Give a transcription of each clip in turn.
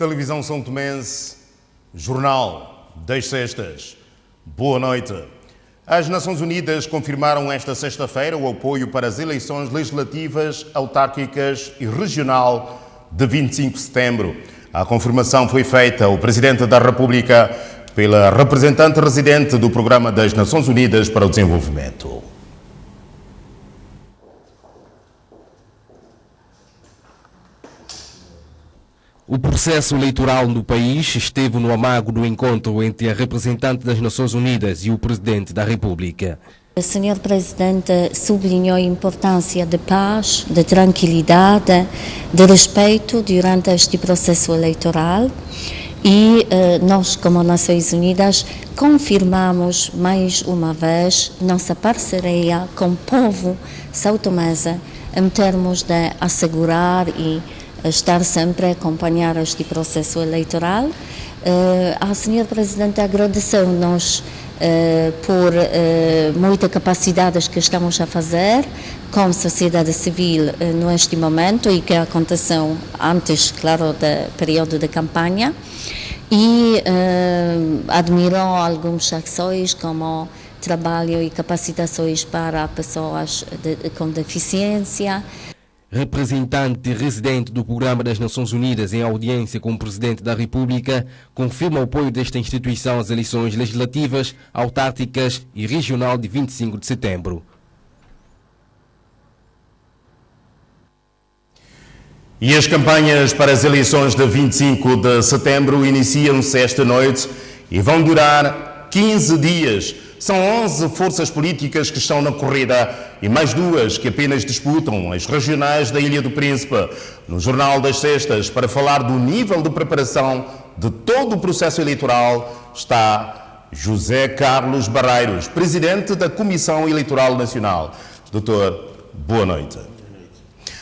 Televisão São Tomense, Jornal das Sextas. Boa noite. As Nações Unidas confirmaram esta sexta-feira o apoio para as eleições legislativas, autárquicas e regional de 25 de setembro. A confirmação foi feita ao Presidente da República pela representante residente do Programa das Nações Unidas para o Desenvolvimento. O processo eleitoral no país esteve no amago do encontro entre a representante das Nações Unidas e o Presidente da República. O Sr. Presidente sublinhou a importância de paz, de tranquilidade, de respeito durante este processo eleitoral e nós, como Nações Unidas, confirmamos mais uma vez nossa parceria com o povo são-tomense em termos de assegurar e estar sempre a acompanhar este processo eleitoral. A Sra. Presidente agradeceu-nos por muitas capacidades que estamos a fazer com a sociedade civil neste momento e que aconteceu antes, claro, do período de campanha, e admirou algumas ações como trabalho e capacitações para pessoas com deficiência. Representante residente do Programa das Nações Unidas em audiência com o Presidente da República confirma o apoio desta instituição às eleições legislativas, autárquicas e regional de 25 de setembro. E as campanhas para as eleições de 25 de setembro iniciam-se esta noite e vão durar 15 dias. São 11 forças políticas que estão na corrida e mais 2 que apenas disputam as regionais da Ilha do Príncipe. No Jornal das Sextas, para falar do nível de preparação de todo o processo eleitoral, está José Carlos Barreiros, Presidente da Comissão Eleitoral Nacional. Doutor, boa noite.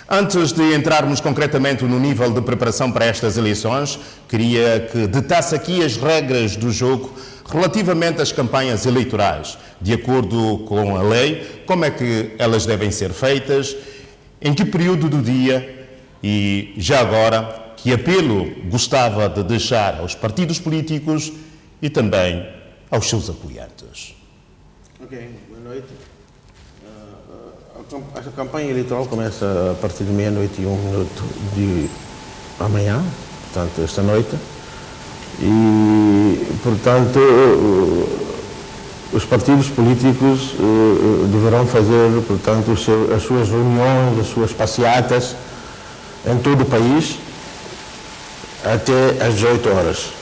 Antes de entrarmos concretamente no nível de preparação para estas eleições, queria que detasse aqui as regras do jogo relativamente às campanhas eleitorais. De acordo com a lei, como é que elas devem ser feitas, em que período do dia e, já agora, que apelo gostava de deixar aos partidos políticos e também aos seus apoiantes. Ok, boa noite. A campanha eleitoral começa a partir de meia-noite e 1 minuto de amanhã, portanto, esta noite. E, portanto, os partidos políticos deverão fazer, portanto, as suas reuniões, as suas passeatas em todo o país até às 18 horas.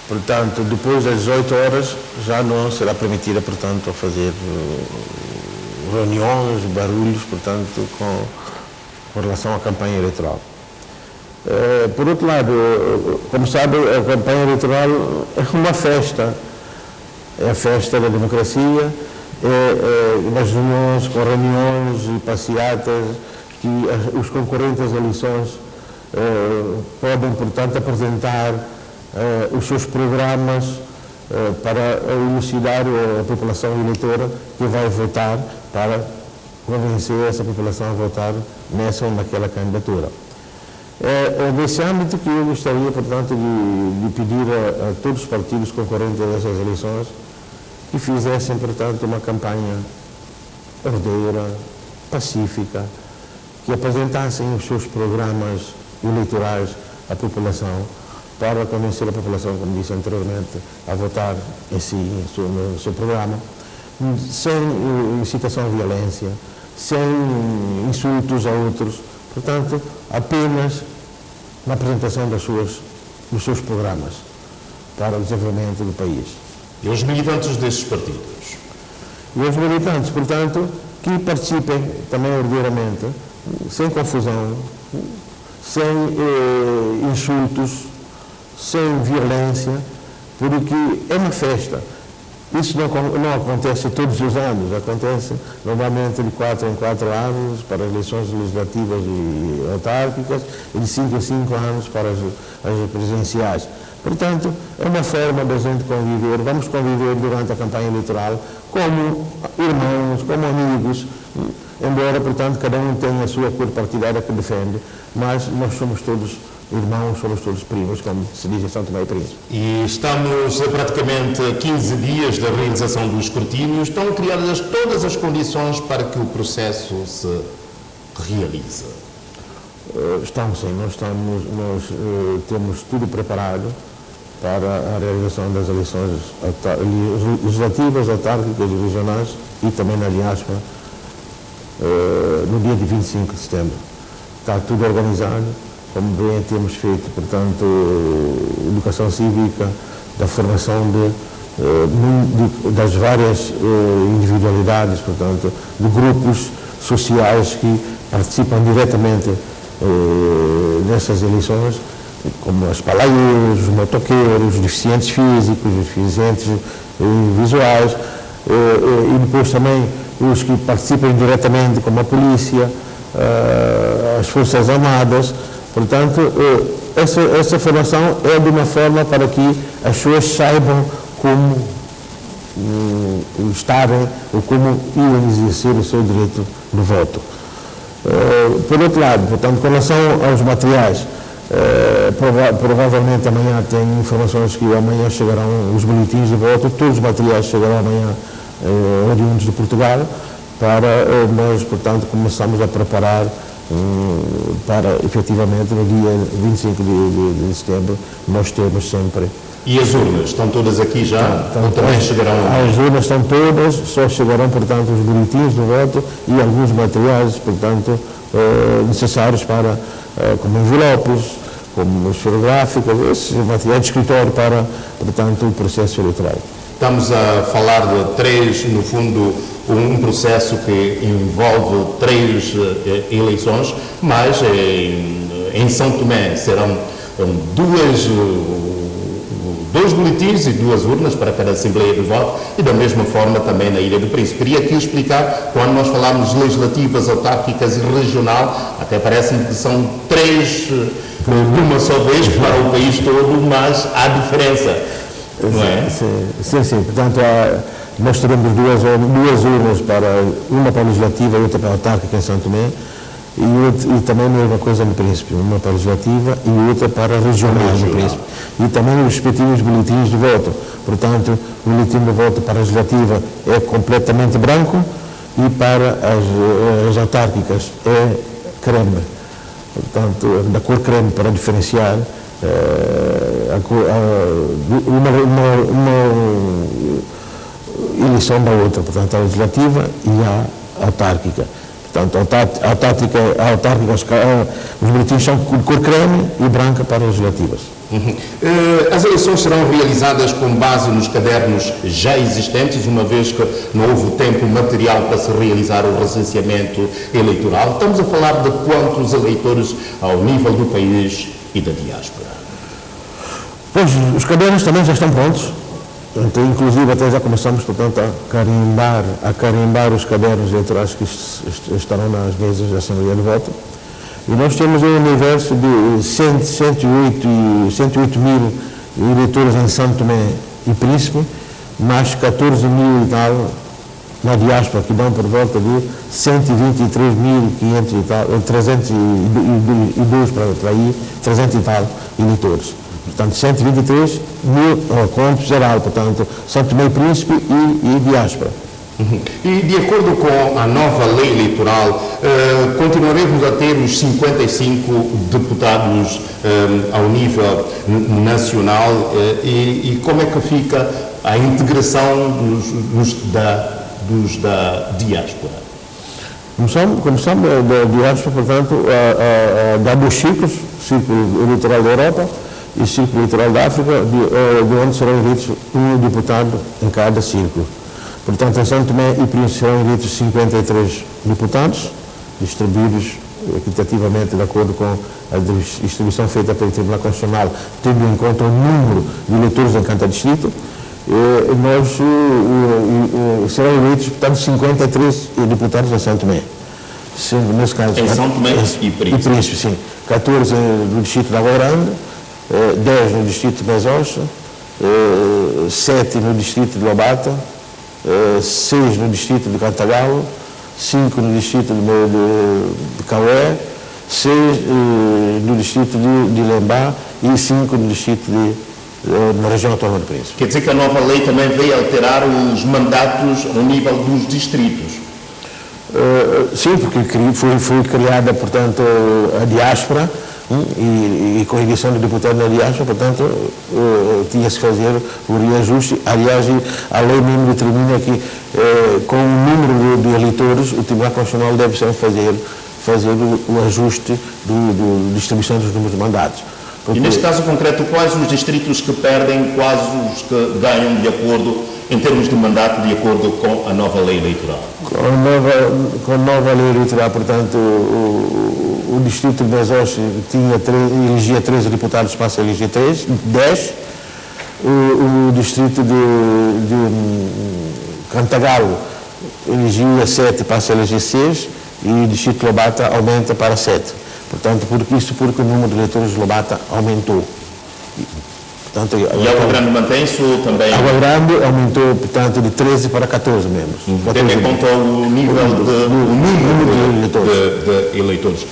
Portanto, depois das 18 horas já não será permitida, portanto, fazer reuniões, barulhos, portanto, com relação à campanha eleitoral. Por outro lado, como sabe, a campanha eleitoral é uma festa. É a festa da democracia, nas reuniões, com reuniões e passeatas que os concorrentes às eleições podem, portanto, apresentar os seus programas para elucidar a população eleitora que vai votar, para convencer essa população a votar nessa ou naquela candidatura. É nesse âmbito que eu gostaria, portanto, de pedir a todos os partidos concorrentes a essas eleições que fizessem, portanto, uma campanha ordeira, pacífica, que apresentassem os seus programas eleitorais à população para convencer a população, como disse anteriormente, a votar em si, no seu programa, sem incitação à violência, sem insultos a outros. Portanto, apenas na apresentação dos seus programas para o desenvolvimento do país. E os militantes desses partidos? E os militantes, portanto, que participem também ordeiramente, sem confusão, sem insultos, sem violência, porque é uma festa. Isso não acontece todos os anos, acontece normalmente de 4 em 4 anos para as eleições legislativas e autárquicas e de 5 em 5 anos para as presidenciais. Portanto, é uma forma da gente conviver, vamos conviver durante a campanha eleitoral como irmãos, como amigos, embora, portanto, cada um tenha a sua cor partidária que defende, mas nós somos todos irmãos, somos todos primos, como se diz em São Tomé e Príncipe. E estamos a praticamente 15 dias da realização do escrutínio. Estão criadas todas as condições para que o processo se realize? Estamos sim, nós temos tudo preparado para a realização das eleições legislativas, autárquicas e regionais e também na diáspora no dia de 25 de setembro. Está tudo organizado, como bem temos feito, portanto, educação cívica, da formação das várias individualidades, portanto, de grupos sociais que participam diretamente nessas eleições, como as palaieiros, os motoqueiros, os deficientes físicos, os deficientes visuais, e depois também os que participam diretamente, como a polícia, as Forças Armadas. Portanto, essa formação é de uma forma para que as pessoas saibam como estarem ou como iam exercer o seu direito de voto. Por outro lado, portanto, com relação aos materiais, provavelmente amanhã tem informações que amanhã chegarão os boletins de voto, todos os materiais chegarão amanhã oriundos de Portugal, para nós, portanto, começamos a preparar para, efetivamente, no dia 25 de setembro, nós temos sempre... E as urnas? Estão todas aqui já? Ou também chegarão? As urnas estão todas, só chegarão, portanto, os boletins de voto e alguns materiais, portanto, necessários para, como envelopes, como esferográficas, esses materiais de escritório para, portanto, o processo eleitoral. Estamos a falar de três, no fundo, um processo que envolve três eleições, mas em São Tomé serão dois boletins e duas urnas para cada Assembleia de Voto e da mesma forma também na Ilha do Príncipe. Queria aqui explicar, quando nós falamos legislativas, autárquicas e regional, até parece que são três de uma só vez para o país todo, mas há diferença, não é? Sim. Portanto, nós teremos duas urnas, uma para a legislativa e outra para a autárquica em São Tomé, e também a mesma coisa no Príncipe, uma para a legislativa e outra para a regional no Príncipe. E também os respectivos boletins de voto. Portanto, o boletim de voto para a legislativa é completamente branco e para as autárquicas é creme. Portanto, da cor creme para diferenciar uma eleição da outra. Portanto, a legislativa e a autárquica. Portanto, a autárquica, os boletins são de cor creme e branca para as legislativas. As eleições serão realizadas com base nos cadernos já existentes, uma vez que não houve tempo material para se realizar o recenseamento eleitoral. Estamos a falar de quantos eleitores ao nível do país e da diáspora? Pois, os cadernos também já estão prontos. Então, inclusive, até já começamos, portanto, a carimbar os cadernos eleitorais que estarão nas mesas da Assembleia de Voto. E nós temos um universo de 108 mil eleitores em São Tomé e Príncipe, mais 14 mil e tal na diáspora, que dão por volta de 123.500 e tal, 302 para aí, 300 e tal eleitores. Portanto, 123 mil conto geral, portanto, São Tomé e Príncipe e diáspora. E de acordo com a nova lei eleitoral, continuaremos a ter os 55 deputados ao nível nacional e como é que fica a integração dos da diáspora? Como sabe, da diáspora, portanto, há dois ciclos, ciclo eleitoral da Europa e ciclo eleitoral da África, de onde serão eleitos um deputado em cada círculo. Portanto, em São Tomé e Príncipe serão eleitos 53 deputados, distribuídos equitativamente de acordo com a distribuição feita pelo Tribunal Constitucional, tendo em conta o número de eleitores em cada distrito. Serão eleitos, portanto, 53 deputados em São Tomé. Nesse caso, em São Tomé e Príncipe, sim. 14 no distrito de Água Grande, 10 no distrito de Bezocha, 7 no distrito de Lobata, 6 no distrito de Cantagalo, 5 no distrito de Caué 6 no distrito de Lembá e 5 no distrito na região autónoma do Príncipe. Quer dizer que a nova lei também veio alterar os mandatos ao nível dos distritos? Sim, porque foi criada, portanto, a diáspora e com a eleição de deputado na diáspora, portanto, tinha-se que fazer o reajuste. Aliás, a lei mesmo determina que, com o número de eleitores, o Tribunal Constitucional deve sempre fazer o ajuste da distribuição dos números de mandatos. E neste caso concreto, quais os distritos que perdem, quais os que ganham de acordo, em termos de mandato, de acordo com a nova lei eleitoral? Com a nova lei eleitoral, portanto, o distrito de Bezos elegia 13 deputados, passa a eleger 10. O distrito de Cantagalo elegia 7, passa a eleger 6, e o distrito de Lobata aumenta para 7. Portanto, porque o número de eleitores de Lobata aumentou. Portanto, e Água Grande mantém-se ou também? Água Grande aumentou, portanto, de 13 para 14 membros. Tendo em conta o nível o número de eleitores.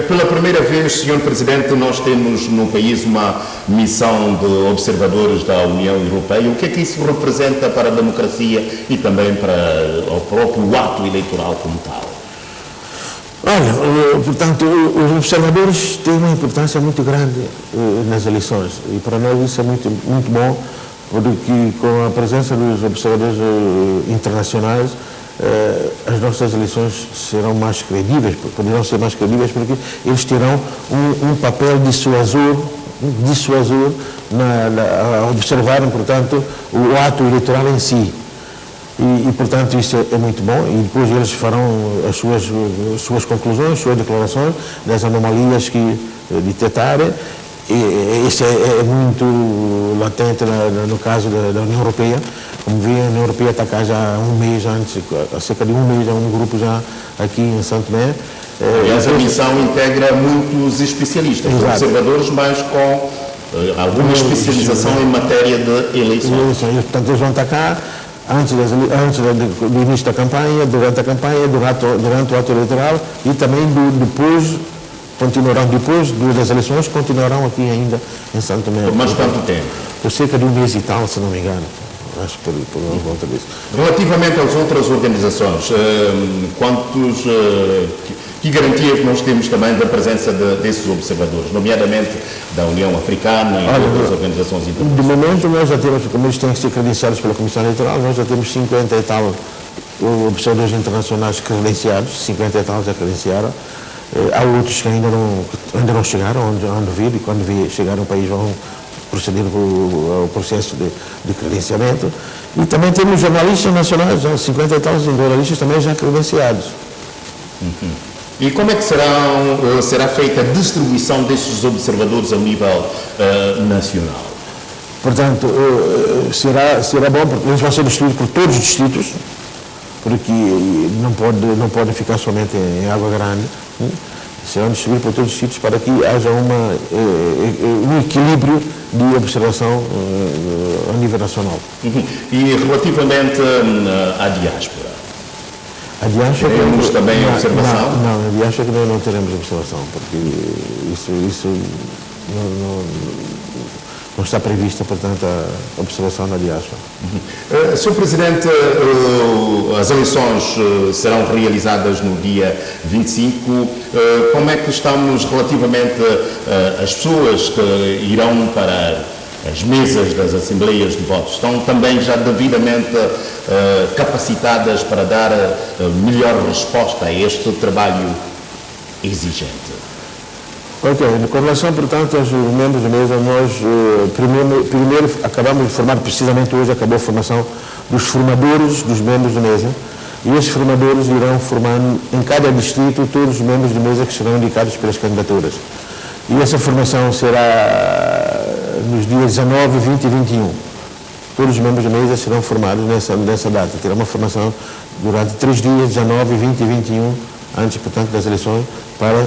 Pela primeira vez, Sr. Presidente, nós temos no país uma missão de observadores da União Europeia. O que é que isso representa para a democracia e também para o próprio ato eleitoral como tal? Olha, portanto, os observadores têm uma importância muito grande nas eleições e para nós isso é muito, muito bom, porque com a presença dos observadores internacionais as nossas eleições serão mais credíveis, poderão ser mais credíveis porque eles terão um papel dissuasor a observarem, portanto, o ato eleitoral em si. E, portanto, isso é muito bom e depois eles farão as suas conclusões, suas declarações das anomalias que detectarem. Isso é muito latente no caso da União Europeia. Como vê, a União Europeia está cá já há um mês, há cerca de um mês, há um grupo já aqui em Santo Tomé. Essa missão integra muitos especialistas, observadores, mas com alguma especialização em matéria de eleições. Portanto, eles vão estar cá antes do início da campanha, durante a campanha, durante o ato eleitoral e também depois das eleições, continuarão aqui ainda em Santo Tomé. Por mais quanto tempo? Por cerca de um mês e tal, se não me engano. Acho que por volta disso. Relativamente às outras organizações, que garantias nós temos também da presença desses observadores, nomeadamente da União Africana e outras organizações internacionais? De momento nós já temos, como eles têm que ser credenciados pela Comissão Eleitoral, nós já temos 50 e tal observadores internacionais credenciados, 50 e tal já credenciaram. Há outros que ainda não chegaram, onde vir, e quando chegar no país vão proceder ao processo de credenciamento. E também temos jornalistas nacionais, 50 e tal jornalistas também já credenciados. E como é que será feita a distribuição desses observadores a nível nacional? Portanto, será bom, porque eles vão ser distribuídos por todos os distritos, porque não pode ficar somente em Água Grande. Serão distribuídos por todos os distritos para que haja um equilíbrio de observação a nível nacional. E relativamente à diáspora? A diáspora teremos também observação? Não, a diáspora não teremos observação, porque isso não está prevista, portanto, a observação na diáspora. Sr. Presidente, as eleições serão realizadas no dia 25. Como é que estamos relativamente às pessoas que irão para as mesas das assembleias de votos? Estão também já devidamente capacitadas para dar melhor resposta a este trabalho exigente? Ok, com relação, portanto, aos membros da mesa, nós primeiro acabamos de formar, precisamente hoje acabou a formação dos formadores dos membros da mesa, e esses formadores irão formar em cada distrito todos os membros da mesa que serão indicados pelas candidaturas. E essa formação será nos dias 19, 20 e 21. Todos os membros da mesa serão formados nessa data. Terá uma formação durante 3 dias, 19, 20 e 21, antes, portanto, das eleições, para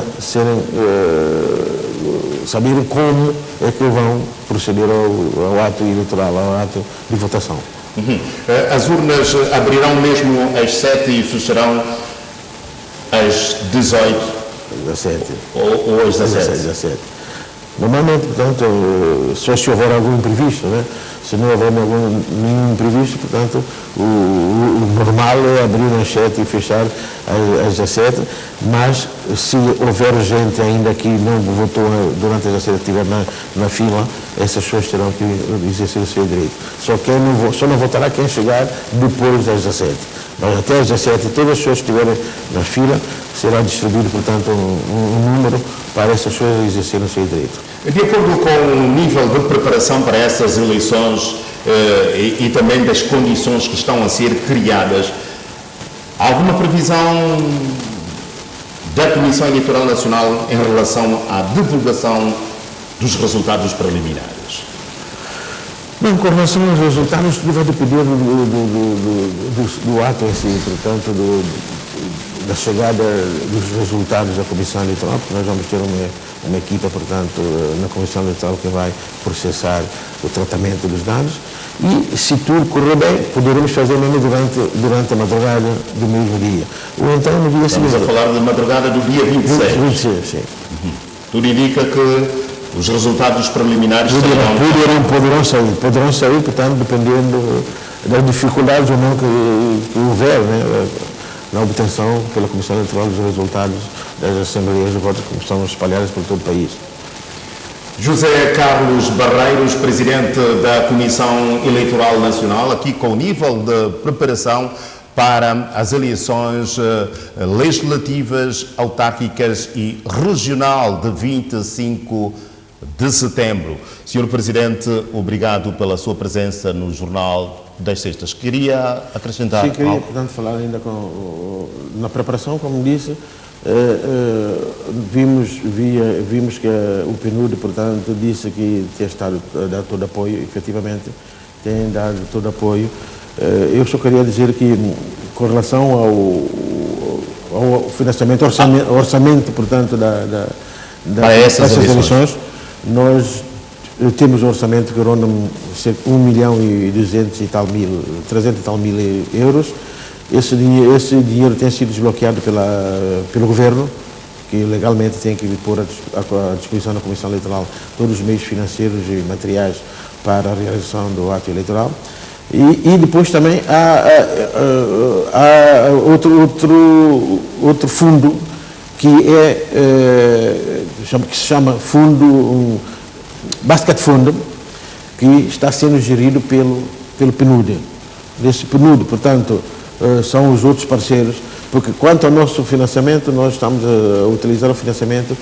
saberem como é que vão proceder ao ato eleitoral, ao ato de votação. As urnas abrirão mesmo às 7 e fecharão às 18 17. Ou às 17. 17. Normalmente, portanto, só se houver algum imprevisto, né? Se não houver nenhum imprevisto, portanto, o normal é abrir às 7 e fechar às 17, mas se houver gente ainda que não votou durante as 17, estiver na fila, essas pessoas terão que exercer o seu direito. Só não votará quem chegar depois das 17. Mas até às 17, todas as pessoas que estiverem na fila, será distribuído, portanto, um número para essas pessoas exercerem o seu direito. De acordo com o nível de preparação para essas eleições e também das condições que estão a ser criadas, há alguma previsão da Comissão Eleitoral Nacional em relação à divulgação dos resultados preliminares? Bem, com relação aos resultados, tudo vai depender do ato em si, portanto, da chegada dos resultados da Comissão Eleitoral, porque nós vamos ter uma equipa, portanto, na Comissão Eleitoral que vai processar o tratamento dos dados e, se tudo correr bem, poderemos fazer mesmo durante a madrugada do mesmo dia. Ou então no dia seguinte. Estamos a falar de madrugada do dia 26. 26, sim. Tudo indica que os resultados preliminares poderão sair, portanto, dependendo das dificuldades ou não que houver, né, na obtenção pela Comissão Eleitoral dos resultados das Assembleias de Votos que estão espalhadas por todo o país. José Carlos Barreiros, Presidente da Comissão Eleitoral Nacional, aqui com o nível de preparação para as eleições legislativas, autárquicas e regional de 25 de setembro. Senhor Presidente, obrigado pela sua presença no Jornal das Sextas. Queria acrescentar algo? Sim, queria, portanto, falar ainda na preparação, como disse, vimos que o PNUD, portanto, disse que tinha estado a dar todo apoio, efetivamente tem dado todo apoio. Eu só queria dizer que, com relação ao financiamento, orçamento, portanto, dessas eleições, nós temos um orçamento que ronda 1.200.000 e tal mil, 300 e tal mil euros. Esse dinheiro tem sido desbloqueado pelo Governo, que legalmente tem que pôr à disposição da Comissão Eleitoral todos os meios financeiros e materiais para a realização do ato eleitoral. E depois também há outro fundo que se chama Fundo Basket Fund, que está sendo gerido pelo PNUD. Desse PNUD, portanto, são os outros parceiros, porque quanto ao nosso financiamento, nós estamos a utilizar o financiamento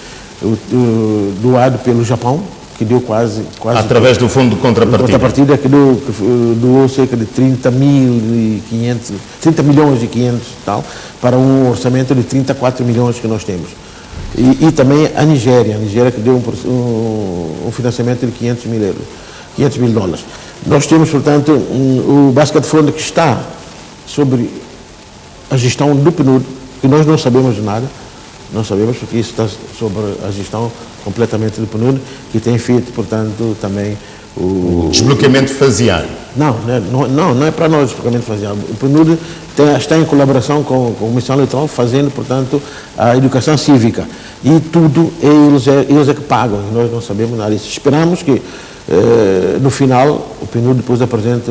doado pelo Japão, que deu quase através do Fundo de Contrapartida, que doou cerca de 30 milhões e 500 tal, para um orçamento de 34 milhões que nós temos. E também a Nigéria que deu um financiamento de 500 mil dólares. Nós temos, portanto, o Basket Fund, que está sobre a gestão do PNUD, que nós não sabemos de nada, não sabemos, porque isso está sobre a gestão completamente do PNUD, que tem feito, portanto, também o desbloqueamento faseado. Não é para nós o desbloqueamento faseado. O PNUD está em colaboração com a Comissão Eleitoral, fazendo, portanto, a educação cívica. E tudo eles é que pagam, nós não sabemos nada disso. Esperamos que, no final, o PNUD depois apresente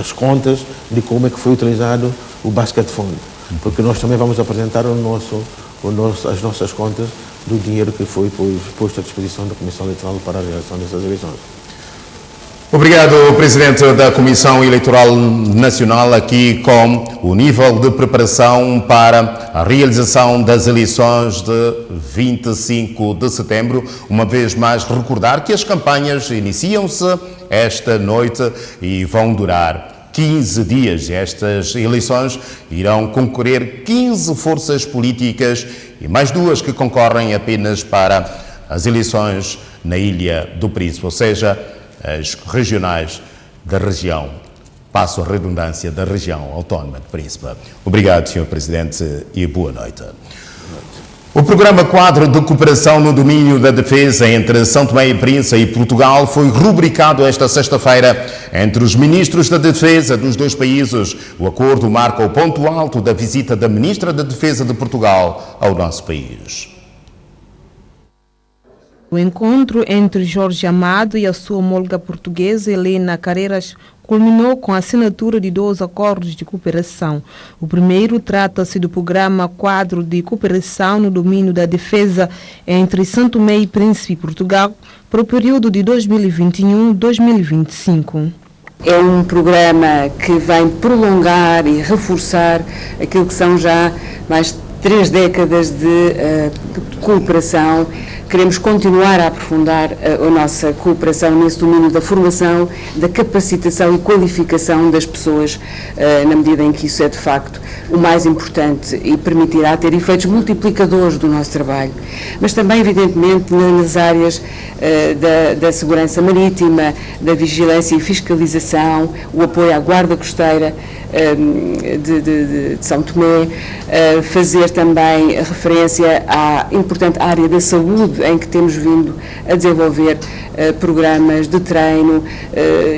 as contas de como é que foi utilizado o Basket Fund, porque nós também vamos apresentar as nossas contas do dinheiro que foi posto à disposição da Comissão Eleitoral para a realização dessas eleições. Obrigado, Presidente da Comissão Eleitoral Nacional, aqui com o nível de preparação para a realização das eleições de 25 de setembro. Uma vez mais, recordar que as campanhas iniciam-se esta noite e vão durar 15 dias. Estas eleições irão concorrer 15 forças políticas e mais 2 que concorrem apenas para as eleições na Ilha do Príncipe, ou seja, as regionais da região, passo a redundância, da região autónoma de Príncipe. Obrigado, Sr. Presidente, e boa noite. O Programa Quadro de Cooperação no Domínio da Defesa entre São Tomé e Príncipe e Portugal foi rubricado esta sexta-feira entre os ministros da Defesa dos dois países. O acordo marca o ponto alto da visita da Ministra da Defesa de Portugal ao nosso país. O encontro entre Jorge Amado e a sua homóloga portuguesa Helena Carreiras culminou com a assinatura de 2 acordos de cooperação. O primeiro trata-se do Programa Quadro de Cooperação no Domínio da Defesa entre São Tomé e Príncipe e Portugal para o período de 2021-2025. É um programa que vem prolongar e reforçar aquilo que são já mais 3 décadas de cooperação. Queremos continuar a aprofundar a nossa cooperação nesse domínio da formação, da capacitação e qualificação das pessoas, na medida em que isso é de facto o mais importante e permitirá ter efeitos multiplicadores do nosso trabalho. Mas também, evidentemente, nas áreas da segurança marítima, da vigilância e fiscalização, o apoio à Guarda Costeira de São Tomé, fazer também referência à importante área da saúde, em que temos vindo a desenvolver programas de treino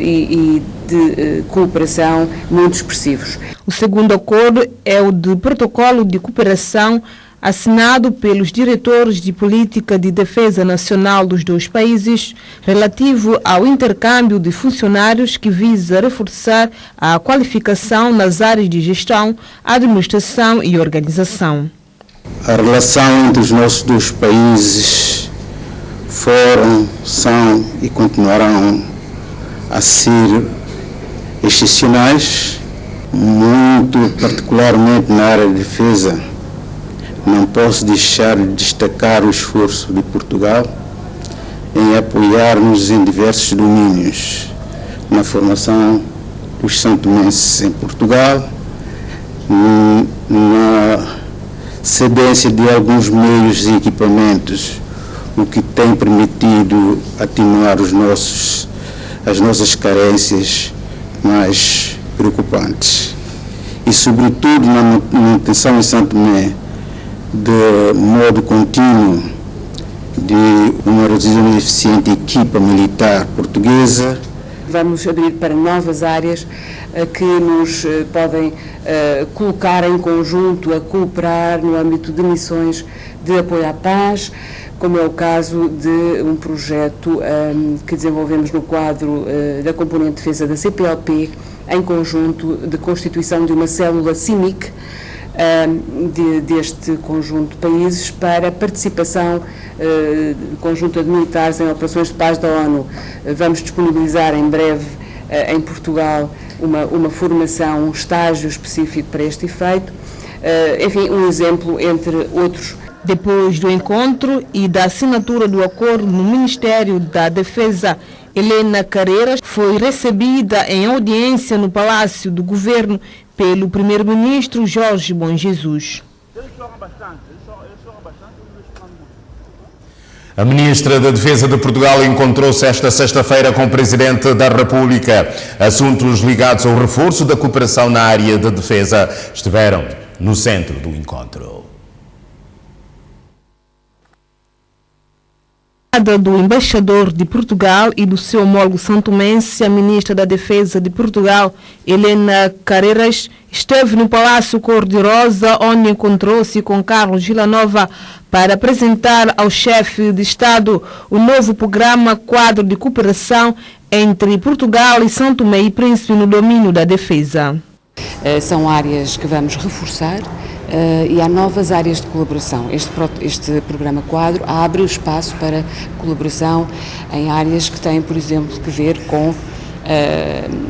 e de cooperação muito expressivos. O segundo acordo é o de protocolo de cooperação assinado pelos diretores de política de defesa nacional dos dois países, relativo ao intercâmbio de funcionários que visa reforçar a qualificação nas áreas de gestão, administração e organização. A relação entre os nossos dois países foram, são e continuarão a ser excepcionais, muito particularmente na área de defesa. Não posso deixar de destacar o esforço de Portugal em apoiar-nos em diversos domínios, na formação dos santomenses em Portugal, na cedência de alguns meios e equipamentos, o que tem permitido atenuar as nossas carências mais preocupantes. E, sobretudo, na manutenção em São Tomé de modo contínuo de uma reduzida e eficiente equipa militar portuguesa. Vamos abrir para novas áreas que nos podem colocar em conjunto a cooperar no âmbito de missões de apoio à paz, como é o caso de um projeto que desenvolvemos no quadro da componente de defesa da CPLP, em conjunto de constituição de uma célula CIMIC, deste conjunto de países para a participação conjunta de militares em operações de paz da ONU. Vamos disponibilizar em breve em Portugal uma formação, um estágio específico para este efeito. Enfim, um exemplo entre outros. Depois do encontro e da assinatura do acordo no Ministério da Defesa, Helena Carreiras foi recebida em audiência no Palácio do Governo pelo primeiro-ministro Jorge Bom Jesus. A Ministra da Defesa de Portugal encontrou-se esta sexta-feira com o Presidente da República. Assuntos ligados ao reforço da cooperação na área de defesa estiveram no centro do encontro. Do embaixador de Portugal e do seu homólogo santomense, a Ministra da Defesa de Portugal, Helena Carreiras, esteve no Palácio Cor-de-Rosa, onde encontrou-se com Carlos Villanova para apresentar ao chefe de Estado o novo programa Quadro de Cooperação entre Portugal e São Tomé e Príncipe no domínio da defesa. São áreas que vamos reforçar. E há novas áreas de colaboração. Este programa quadro abre o espaço para colaboração em áreas que têm, por exemplo, que ver com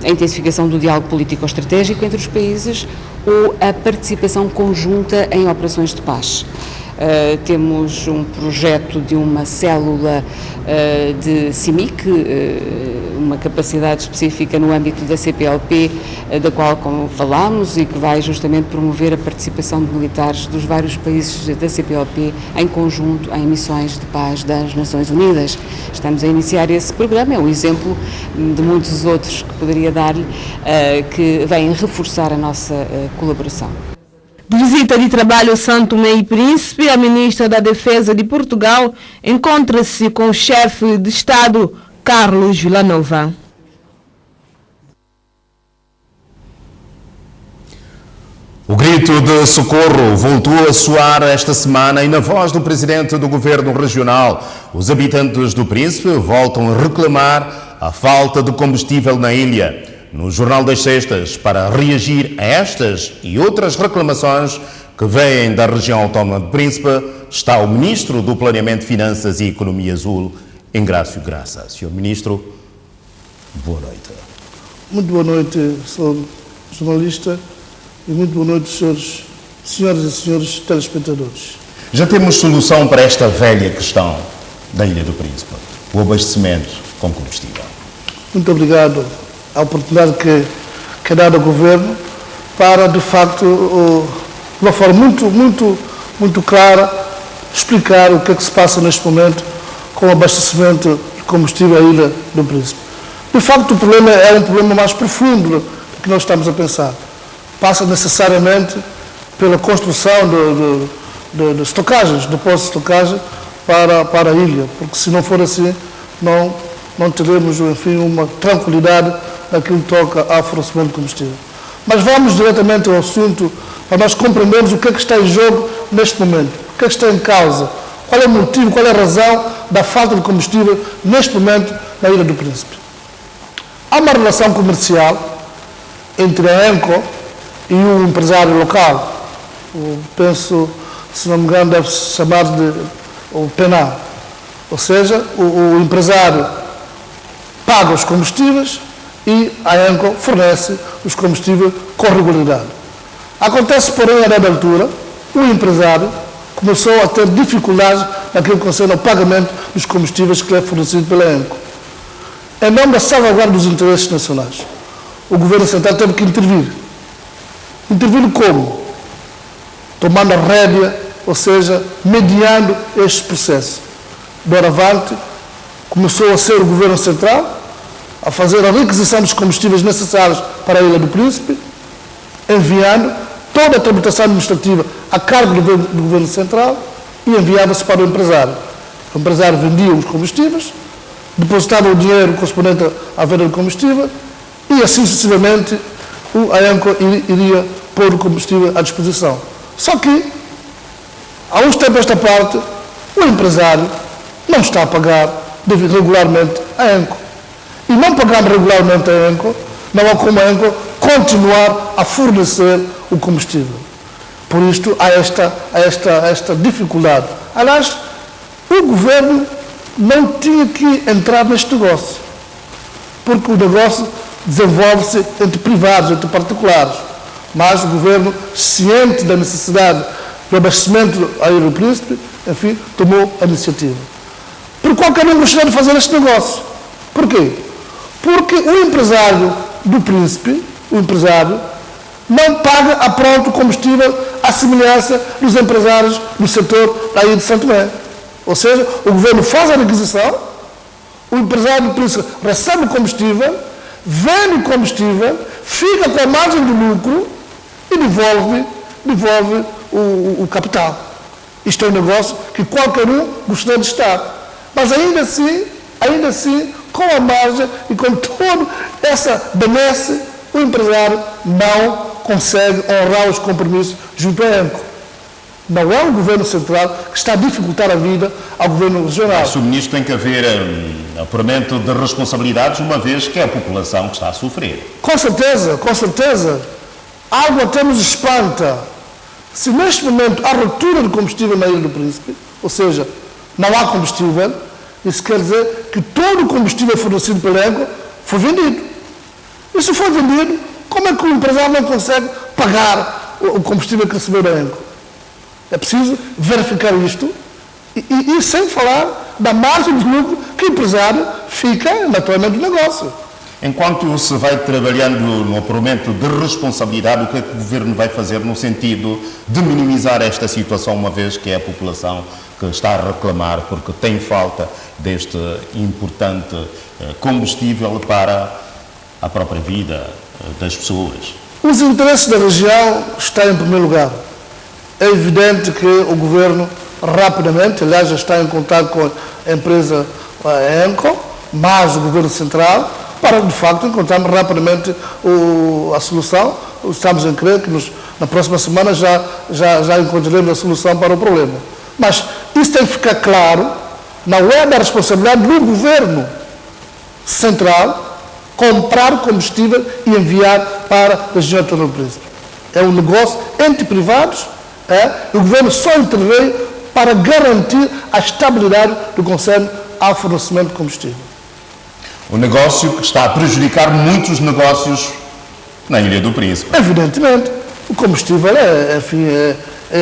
a intensificação do diálogo político-estratégico entre os países ou a participação conjunta em operações de paz. Temos um projeto de uma célula de CIMIC, uma capacidade específica no âmbito da CPLP, da qual, como falámos, e que vai justamente promover a participação de militares dos vários países da CPLP em conjunto em missões de paz das Nações Unidas. Estamos a iniciar esse programa, é um exemplo de muitos outros que poderia dar-lhe, que vêm reforçar a nossa colaboração. De visita de trabalho a São Tomé e Príncipe, a ministra da Defesa de Portugal encontra-se com o chefe de Estado, Carlos Villanova. O grito de socorro voltou a soar esta semana e na voz do presidente do governo regional, os habitantes do Príncipe voltam a reclamar a falta de combustível na ilha. No Jornal das Sextas, para reagir a estas e outras reclamações que vêm da região autónoma do Príncipe, está o Ministro do Planeamento, Finanças e Economia Azul, Engrácio Graça. Senhor Ministro, boa noite. Muito boa noite, senhor jornalista, e muito boa noite, senhoras e senhores telespectadores. Já temos solução para esta velha questão da Ilha do Príncipe, o abastecimento com combustível. Muito obrigado a oportunidade que é dada ao Governo para, de facto, de uma forma muito clara, explicar o que é que se passa neste momento com o abastecimento de combustível à Ilha do Príncipe. De facto, o problema é um problema mais profundo do que nós estamos a pensar. Passa necessariamente pela construção de estocagens, depósitos de estocagem para a ilha, porque se não for assim, não teremos, enfim, uma tranquilidade naquilo que toca ao fornecimento de combustível. Mas vamos diretamente ao assunto para nós compreendermos o que é que está em jogo neste momento, o que é que está em causa, qual é o motivo, qual é a razão da falta de combustível neste momento na Ilha do Príncipe. Há uma relação comercial entre a ENCO e o empresário local. Penso, se não me engano, deve-se chamar de o PENA. Ou seja, o empresário paga os combustíveis e a ENCO fornece os combustíveis com regularidade. Acontece, porém, a dada altura, o empresário começou a ter dificuldades naquilo que concerne ao pagamento dos combustíveis que é fornecido pela ENCO. Em nome da salvaguarda dos interesses nacionais, o Governo Central teve que intervir. Intervir como? Tomando a rédea, ou seja, mediando este processo. Doravante, começou a ser o Governo Central a fazer a requisição dos combustíveis necessários para a Ilha do Príncipe, enviando toda a tramitação administrativa a cargo do Governo Central e enviava-se para o empresário. O empresário vendia os combustíveis, depositava o dinheiro correspondente à venda do combustível e assim sucessivamente a ENCO iria pôr o combustível à disposição. Só que, há uns tempos esta parte, o empresário não está a pagar regularmente a ENCO. E não pagando regularmente a ENCO, não há como a ENCO continuar a fornecer o combustível. Por isto, há esta dificuldade. Aliás, o Governo não tinha que entrar neste negócio, porque o negócio desenvolve-se entre privados, entre particulares. Mas o Governo, ciente da necessidade do abastecimento à Ilha do Príncipe, enfim, tomou a iniciativa. Por qualquer um gostaria de fazer este negócio. Porquê? Porque o empresário do Príncipe, o empresário, não paga a pronto combustível à semelhança dos empresários do setor da Ilha de São Tomé. Ou seja, o Governo faz a requisição, o empresário do Príncipe recebe o combustível, vende o combustível, fica com a margem do lucro e devolve o capital. Isto é um negócio que qualquer um gostaria de estar. Mas ainda assim, com a margem e com toda essa benesse, o empresário não consegue honrar os compromissos junto à ENCO. Não é o Governo Central que está a dificultar a vida ao Governo Regional. Mas o Ministro tem que haver apuramento de responsabilidades, uma vez que é a população que está a sofrer. Com certeza, com certeza. Algo até nos espanta. Se neste momento há ruptura de combustível na Ilha do Príncipe, ou seja, não há combustível, isso quer dizer que todo o combustível fornecido pela ENCO foi vendido. E se foi vendido, como é que o empresário não consegue pagar o combustível que recebeu da ENCO? É preciso verificar isto e sem falar da margem de lucro que o empresário fica naturalmente no negócio. Enquanto se vai trabalhando no apuramento de responsabilidade, o que é que o Governo vai fazer no sentido de minimizar esta situação, uma vez que é a população que está a reclamar porque tem falta deste importante combustível para a própria vida das pessoas? Os interesses da região estão em primeiro lugar. É evidente que o Governo rapidamente, aliás, já está em contato com a empresa ENCO, mas o Governo Central, para de facto encontrarmos rapidamente a solução. Estamos em crer que na próxima semana já encontraremos a solução para o problema. Mas isso tem que ficar claro, não é da responsabilidade do Governo Central comprar combustível e enviar para a região autónoma do Príncipe. É um negócio entre privados, e o Governo só intervém para garantir a estabilidade do concerno ao fornecimento de combustível. Um negócio que está a prejudicar muitos negócios na Ilha do Príncipe. Evidentemente, o combustível é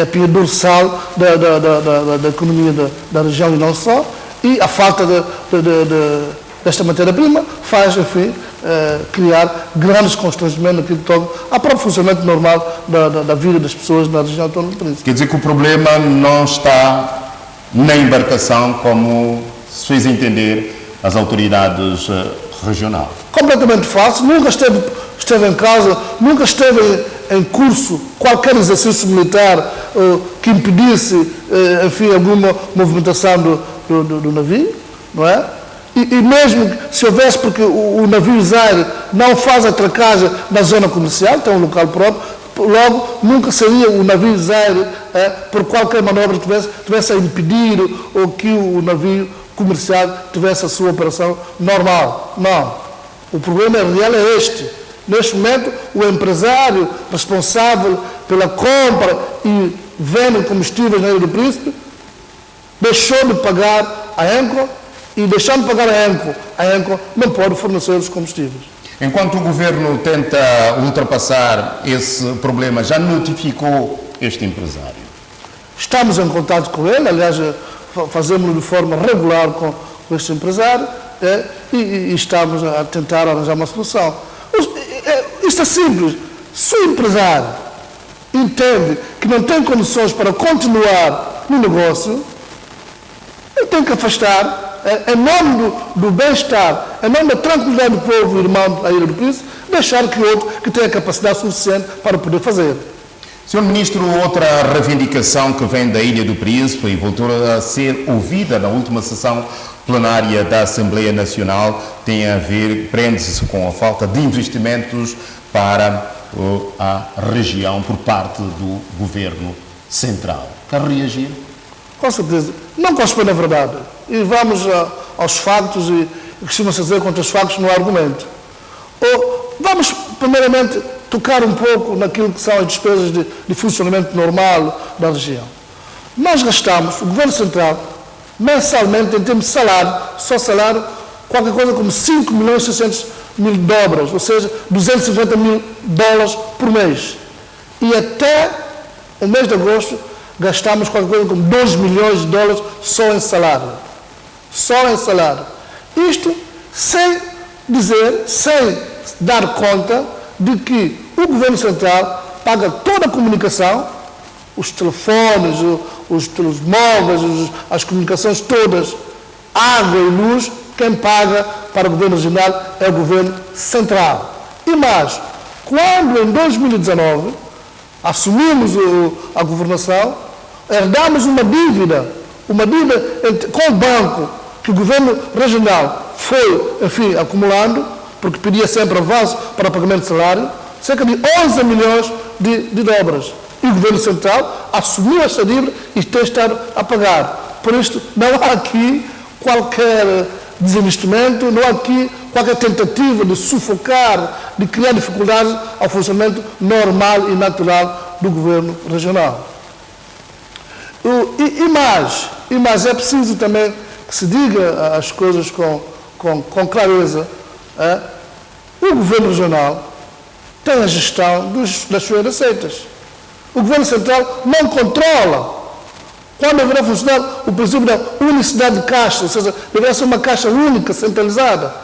a pinha dorsal da economia da região e não só, e a falta desta matéria-prima faz, enfim, criar grandes constrangimentos naquilo que toca ao próprio funcionamento normal da vida das pessoas na região autónoma do Príncipe. Quer dizer que o problema não está na embarcação, como se fez entender as autoridades regionais. Completamente falso, nunca esteve em causa, nunca esteve em curso qualquer exercício militar que impedisse, enfim, alguma movimentação do navio, não é? E mesmo se houvesse, porque o navio Zaire não faz atracagem na zona comercial, tem um local próprio, logo nunca seria o navio Zaire, por qualquer manobra tivesse a impedir ou que o navio comercial tivesse a sua operação normal. Não. O problema real é este. Neste momento, o empresário responsável pela compra e venda de combustíveis na Ilha do Príncipe deixou de pagar a ENCO e, deixando de pagar a ENCO não pode fornecer os combustíveis. Enquanto o Governo tenta ultrapassar esse problema, já notificou este empresário? Estamos em contato com ele, aliás, fazemos de forma regular com este empresário e estamos a tentar arranjar uma solução. Isto é simples. Se o empresário entende que não tem condições para continuar no negócio, ele tem que afastar, em nome do bem-estar, em nome da tranquilidade do povo irmão da Ilha do Príncipe, deixar que outro que tenha capacidade suficiente para poder fazer. Sr. Ministro, outra reivindicação que vem da Ilha do Príncipe e voltou a ser ouvida na última sessão plenária da Assembleia Nacional tem a ver, prende-se com a falta de investimentos para a região por parte do Governo Central. Quer reagir? Com certeza. Não corresponde à verdade. E vamos aos factos, e costuma-se dizer contra os factos não há argumento. Vamos, primeiramente, tocar um pouco naquilo que são as despesas de funcionamento normal da região. Nós gastamos, o Governo Central, mensalmente, em termos de salário, só salário, qualquer coisa como 5.600.000 dobras, ou seja, 250 mil dólares por mês. E até o mês de agosto, gastamos qualquer coisa como 2 milhões de dólares só em salário. Só em salário. Isto sem dizer, sem dar conta de que o Governo Central paga toda a comunicação, os telefones, os telemóveis, as comunicações todas, água e luz, quem paga para o Governo Regional é o Governo Central. E mais, quando em 2019 assumimos a governação, herdamos uma dívida com o banco que o Governo Regional foi, enfim, acumulando, porque pedia sempre avanço para pagamento de salário, cerca de 11 milhões de dobras. E o Governo Central assumiu esta dívida e tem estado a pagar. Por isto, não há aqui qualquer desinvestimento, não há aqui qualquer tentativa de sufocar, de criar dificuldades ao funcionamento normal e natural do Governo Regional. E mais, é preciso também que se diga as coisas com clareza. O Governo Regional tem a gestão das suas receitas. O Governo Central não controla. Quando deverá funcionar o princípio da unicidade de caixa, ou seja, deverá ser uma caixa única, centralizada.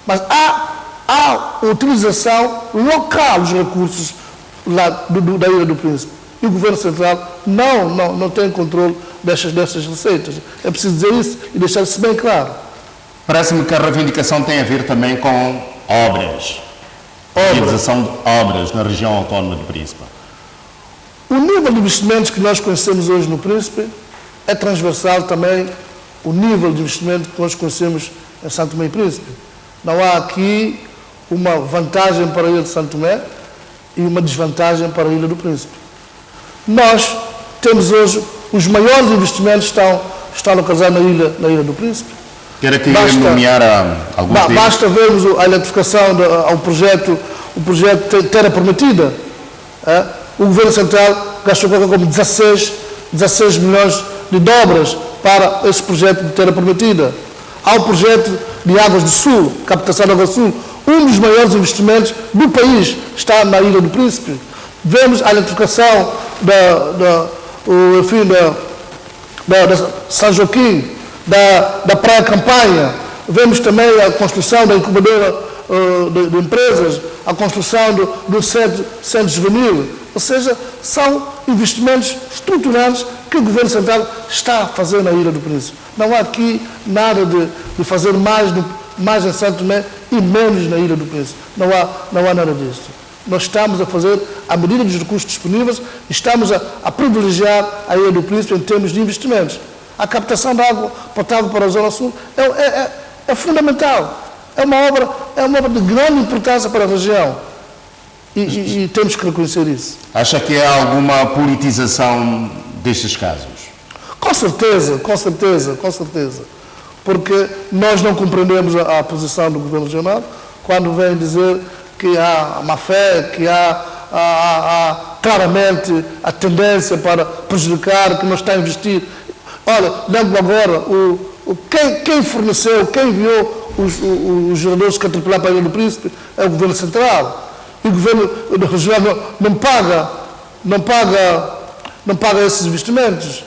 Mas há a utilização local dos recursos lá da Ilha do Príncipe. E o Governo Central não tem controle dessas receitas. É preciso dizer isso e deixar isso bem claro. Parece-me que a reivindicação tem a ver também com obras. Realização de obras na região autónoma do Príncipe. O nível de investimentos que nós conhecemos hoje no Príncipe é transversal também o nível de investimento que nós conhecemos em Santo Tomé e Príncipe. Não há aqui uma vantagem para a Ilha de Santo Tomé e uma desvantagem para a Ilha do Príncipe. Nós temos hoje, os maiores investimentos estão localizados na Ilha do Príncipe. Quer aqui nomear alguns deles? Basta vermos a eletrificação ao projeto, o projeto Terra Prometida. O Governo Central gastou como 16 milhões de dobras para esse projeto de Terra Prometida. Há o projeto de Águas do Sul, captação de Águas do Sul. Um dos maiores investimentos do país está na Ilha do Príncipe. Vemos a eletrificação da São Joaquim, da Praia Campanha. Vemos também a construção da incubadora de empresas, a construção do centro juvenil. Ou seja, são investimentos estruturantes que o Governo Central está a fazer na Ilha do Príncipe. Não há aqui nada de fazer mais em Santo Tomé e menos na Ilha do Príncipe. Não há nada disso. Nós estamos a fazer, à medida dos recursos disponíveis, estamos a privilegiar a Ilha do Príncipe em termos de investimentos. A captação de água potável para a Zona Sul é fundamental. É uma obra de grande importância para a região. E temos que reconhecer isso. Acha que há alguma politização destes casos? Com certeza. Porque nós não compreendemos a posição do Governo Regional quando vem dizer que há má fé, que há claramente a tendência para prejudicar, que não está a investir. Olha, lembro agora, quem forneceu, quem enviou os geradores de Caterpillar para a Ilha do Príncipe é o Governo Central. E o Governo Regional não paga esses investimentos.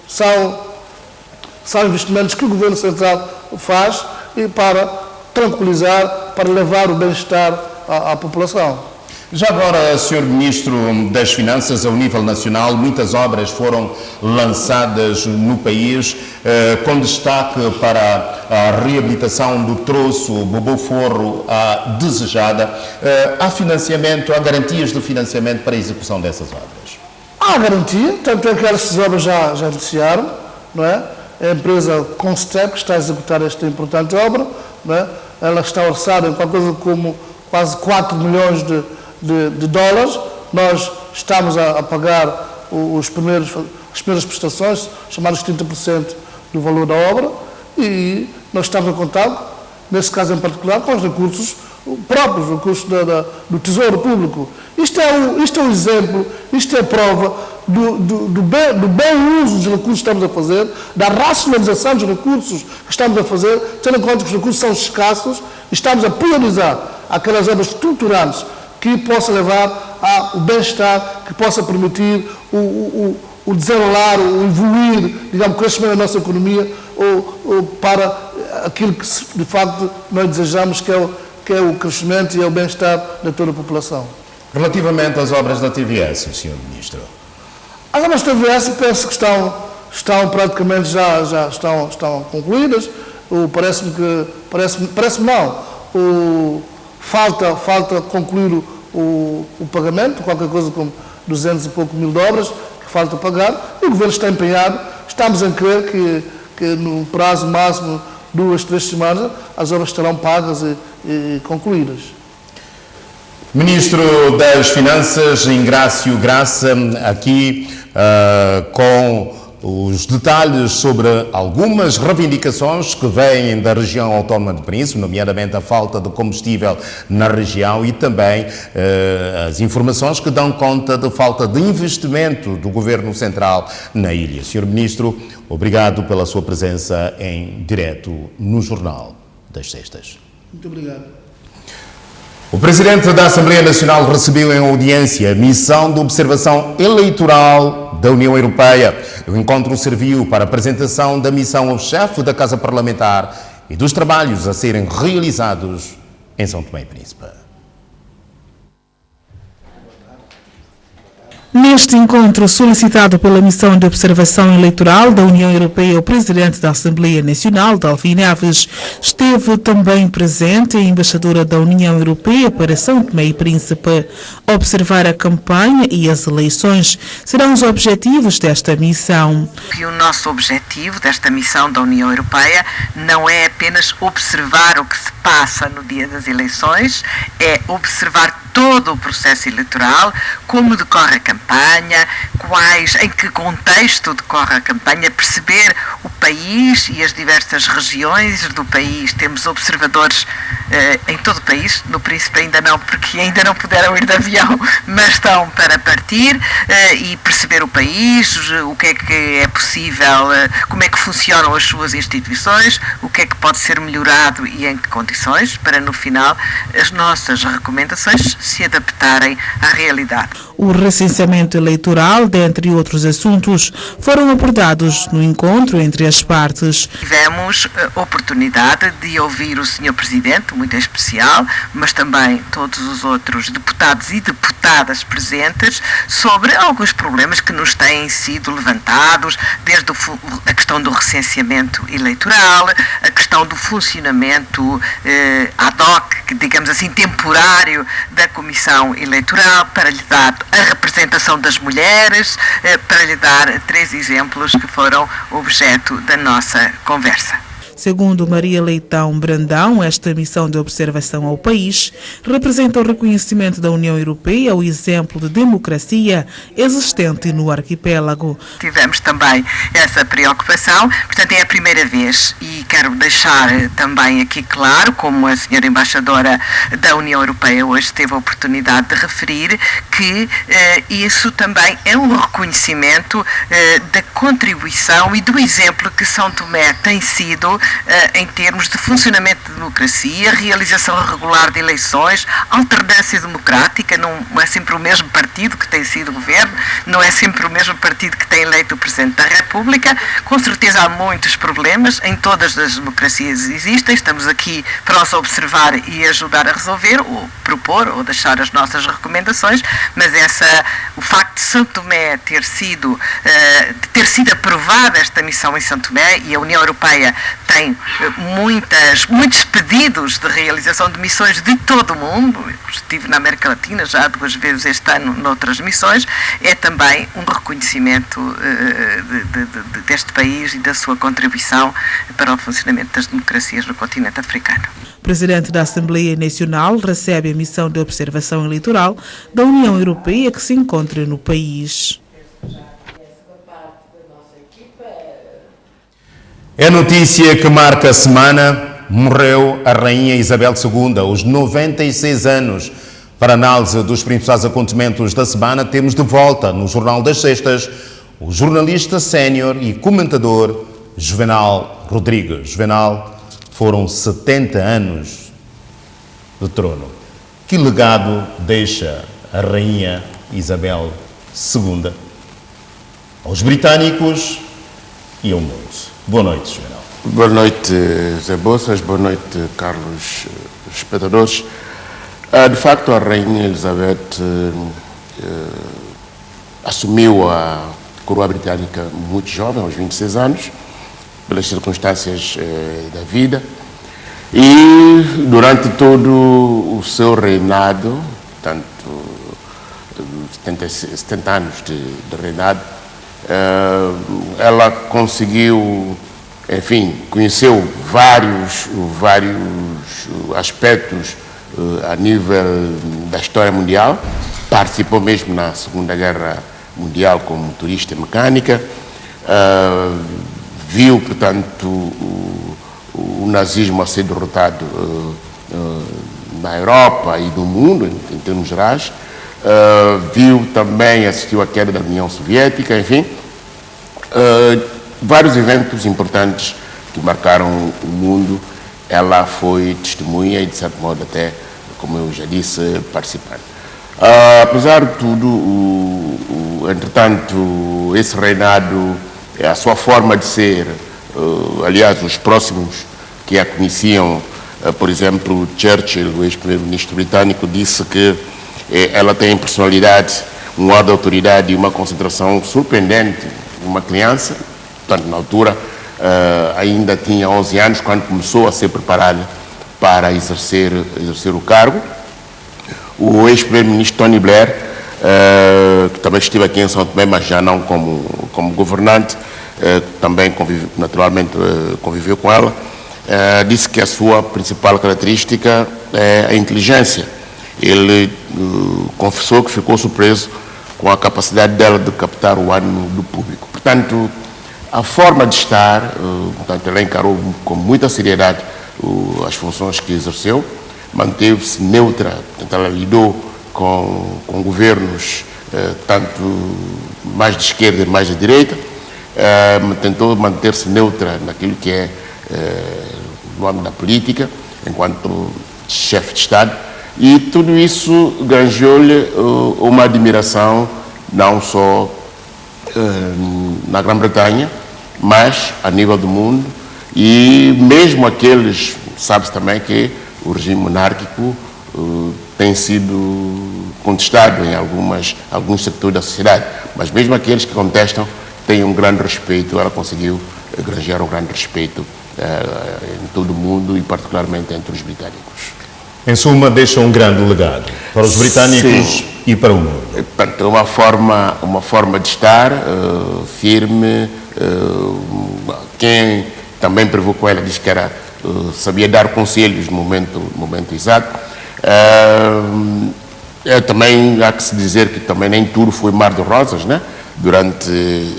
São investimentos que o Governo Central faz e para tranquilizar, para levar o bem-estar à população. Já agora, Sr. Ministro das Finanças, ao nível nacional, muitas obras foram lançadas no país, com destaque para a reabilitação do troço Boboforro desejada. Há financiamento, há garantias de financiamento para a execução dessas obras? Há garantia, tanto é que essas obras já iniciaram, não é? A empresa Constep que está a executar esta importante obra, não é? Ela está orçada em qualquer coisa como quase 4 milhões de dólares. Nós estamos a pagar as primeiras prestações, chamadas 30% do valor da obra, e nós estamos a contar, nesse caso em particular, com os recursos próprios, recursos do Tesouro Público. Isto é um exemplo, isto é prova do bem uso dos recursos que estamos a fazer, da racionalização dos recursos que estamos a fazer, tendo em conta que os recursos são escassos, estamos a priorizar aquelas obras estruturantes que possa levar ao bem-estar, que possa permitir o desenrolar, o evoluir, digamos, o crescimento da nossa economia, ou para aquilo que, de facto, nós desejamos, que é o crescimento e é o bem-estar de toda a população. Relativamente às obras da TVS, Sr. Ministro? As obras da TVS penso que estão praticamente já estão concluídas. Parece-me não. Falta concluir o pagamento, qualquer coisa como 200 e pouco mil dobras que falta pagar, e o Governo está empenhado. Estamos a crer que no prazo máximo 2-3 semanas as obras estarão pagas e concluídas. Ministro das Finanças, Ingrácio Graça, aqui com os detalhes sobre algumas reivindicações que vêm da região autónoma de Príncipe, nomeadamente a falta de combustível na região e também as informações que dão conta da falta de investimento do Governo Central na ilha. Sr. Ministro, obrigado pela sua presença em direto no Jornal das Sextas. Muito obrigado. O Presidente da Assembleia Nacional recebeu em audiência a missão de observação eleitoral da União Europeia. O encontro serviu para a apresentação da missão ao chefe da Casa Parlamentar e dos trabalhos a serem realizados em São Tomé e Príncipe. Neste encontro solicitado pela Missão de Observação Eleitoral da União Europeia, o Presidente da Assembleia Nacional, Delfim Neves, esteve também presente a Embaixadora da União Europeia para São Tomé e Príncipe. Observar a campanha e as eleições serão os objetivos desta missão. E o nosso objetivo desta missão da União Europeia não é apenas observar o que se passa no dia das eleições, é observar todo o processo eleitoral, como decorre a campanha, em que contexto decorre a campanha, perceber o país e as diversas regiões do país. Temos observadores em todo o país, no Príncipe ainda não, porque ainda não puderam ir de avião, mas estão para partir, e perceber o país, o que é possível, como é que funcionam as suas instituições, o que é que pode ser melhorado e em que condições, para no final as nossas recomendações se adaptarem à realidade. O recenseamento eleitoral, dentre outros assuntos, foram abordados no encontro entre as partes. Tivemos a oportunidade de ouvir o Sr. Presidente, muito em especial, mas também todos os outros deputados e deputadas presentes, sobre alguns problemas que nos têm sido levantados, desde a questão do recenseamento eleitoral, a questão do funcionamento ad hoc, digamos assim, temporário da Comissão Eleitoral, para lhe dar a representação das mulheres, para lhe dar 3 exemplos que foram objeto da nossa conversa. Segundo Maria Leitão Brandão, esta missão de observação ao país representa o reconhecimento da União Europeia ao exemplo de democracia existente no arquipélago. Tivemos também essa preocupação, portanto é a primeira vez, e quero deixar também aqui claro, como a senhora Embaixadora da União Europeia hoje teve a oportunidade de referir, que isso também é um reconhecimento da contribuição e do exemplo que São Tomé tem sido em termos de funcionamento de democracia, realização regular de eleições, alternância democrática. Não é sempre o mesmo partido que tem sido governo, não é sempre o mesmo partido que tem eleito o Presidente da República. Com certeza há muitos problemas, em todas as democracias existem, estamos aqui para os observar e ajudar a resolver, ou propor, ou deixar as nossas recomendações, mas o facto de São Tomé ter sido aprovada esta missão em São Tomé, e a União Europeia tem muitos pedidos de realização de missões de todo o mundo. Eu estive na América Latina já 2 vezes este ano noutras missões. É também um reconhecimento deste país e da sua contribuição para o funcionamento das democracias no continente africano. O Presidente da Assembleia Nacional recebe a missão de observação eleitoral da União Europeia que se encontra no país. É notícia que marca a semana. Morreu a Rainha Isabel II, aos 96 anos. Para análise dos principais acontecimentos da semana, temos de volta no Jornal das Sextas o jornalista sénior e comentador Juvenal Rodrigues. Juvenal, foram 70 anos de trono. Que legado deixa a Rainha Isabel II aos britânicos e ao mundo? Boa noite, Juvenal. Boa noite, Zé Bossas. Boa noite, Carlos, espectadores. De facto, a Rainha Elizabeth assumiu a coroa britânica muito jovem, aos 26 anos, pelas circunstâncias da vida. E durante todo o seu reinado, portanto, 70 anos de reinado, ela conseguiu, enfim, conheceu vários aspectos a nível da história mundial, participou mesmo na Segunda Guerra Mundial como motorista mecânica, viu, portanto, o nazismo a ser derrotado na Europa e no mundo, em termos gerais, viu também, assistiu à queda da União Soviética, enfim, vários eventos importantes que marcaram o mundo. Ela foi testemunha e, de certo modo, até, como eu já disse, participante. Apesar de tudo, entretanto, esse reinado, a sua forma de ser, aliás, os próximos que a conheciam, por exemplo, Churchill, o ex-primeiro-ministro britânico, disse que ela tem personalidade um ar de autoridade e uma concentração surpreendente. Uma criança, portanto, na altura, ainda tinha 11 anos, quando começou a ser preparada para exercer o cargo. O ex-primeiro-ministro Tony Blair, que também esteve aqui em São Tomé, mas já não como governante, também naturalmente conviveu com ela, disse que a sua principal característica é a inteligência. Ele confessou que ficou surpreso com a capacidade dela de captar o ânimo do público. Portanto, a forma de estar, portanto, ela encarou com muita seriedade as funções que exerceu, manteve-se neutra, portanto, ela lidou com governos tanto mais de esquerda e mais de direita, tentou manter-se neutra naquilo que é no âmbito da política, enquanto chefe de Estado, e tudo isso granjeou-lhe uma admiração, não só na Grã-Bretanha, mas a nível do mundo, e mesmo aqueles, sabe-se também que o regime monárquico tem sido contestado em alguns setores da sociedade, mas mesmo aqueles que contestam têm um grande respeito. Ela conseguiu granjear um grande respeito em todo o mundo e particularmente entre os britânicos. Em suma, deixa um grande legado para os britânicos. Sim. E para o mundo. Portanto, uma forma de estar firme. Quem também provocou ela disse que sabia dar conselhos no momento exato. Também há que se dizer que também nem tudo foi mar de rosas, né? Durante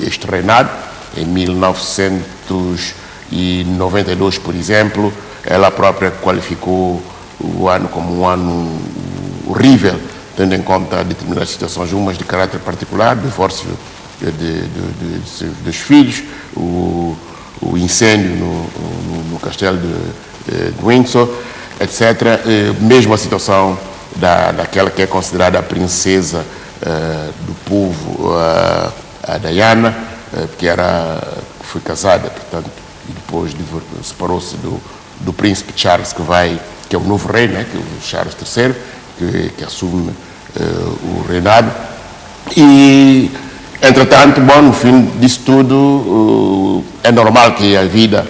este reinado, em 1992, por exemplo, ela própria qualificou o ano como um ano horrível, tendo em conta determinadas situações, umas de caráter particular, divórcio dos filhos, o incêndio no castelo de Windsor, etc. Mesmo a situação daquela que é considerada a princesa do povo, a Diana, que foi casada, portanto, e depois separou-se do príncipe Charles, que é o novo rei, né, que é o Charles III, que assume o reinado. E, entretanto, no fim disso tudo, é normal que a vida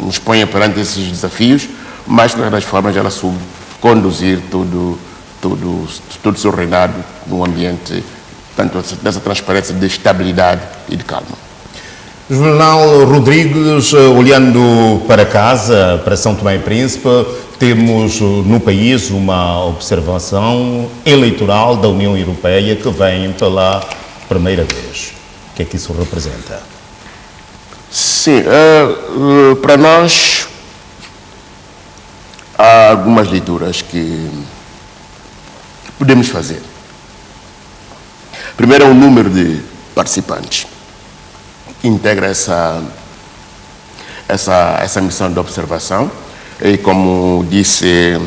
nos ponha perante esses desafios, mas, de todas as formas, ela soube conduzir todo o seu reinado num ambiente, tanto dessa transparência, de estabilidade e de calma. Juvenal Rodrigues, olhando para casa, para São Tomé e Príncipe, temos no país uma observação eleitoral da União Europeia que vem pela primeira vez. O que é que isso representa? Sim, para nós há algumas leituras que podemos fazer. Primeiro é o número de participantes que integra essa missão de observação. E como disse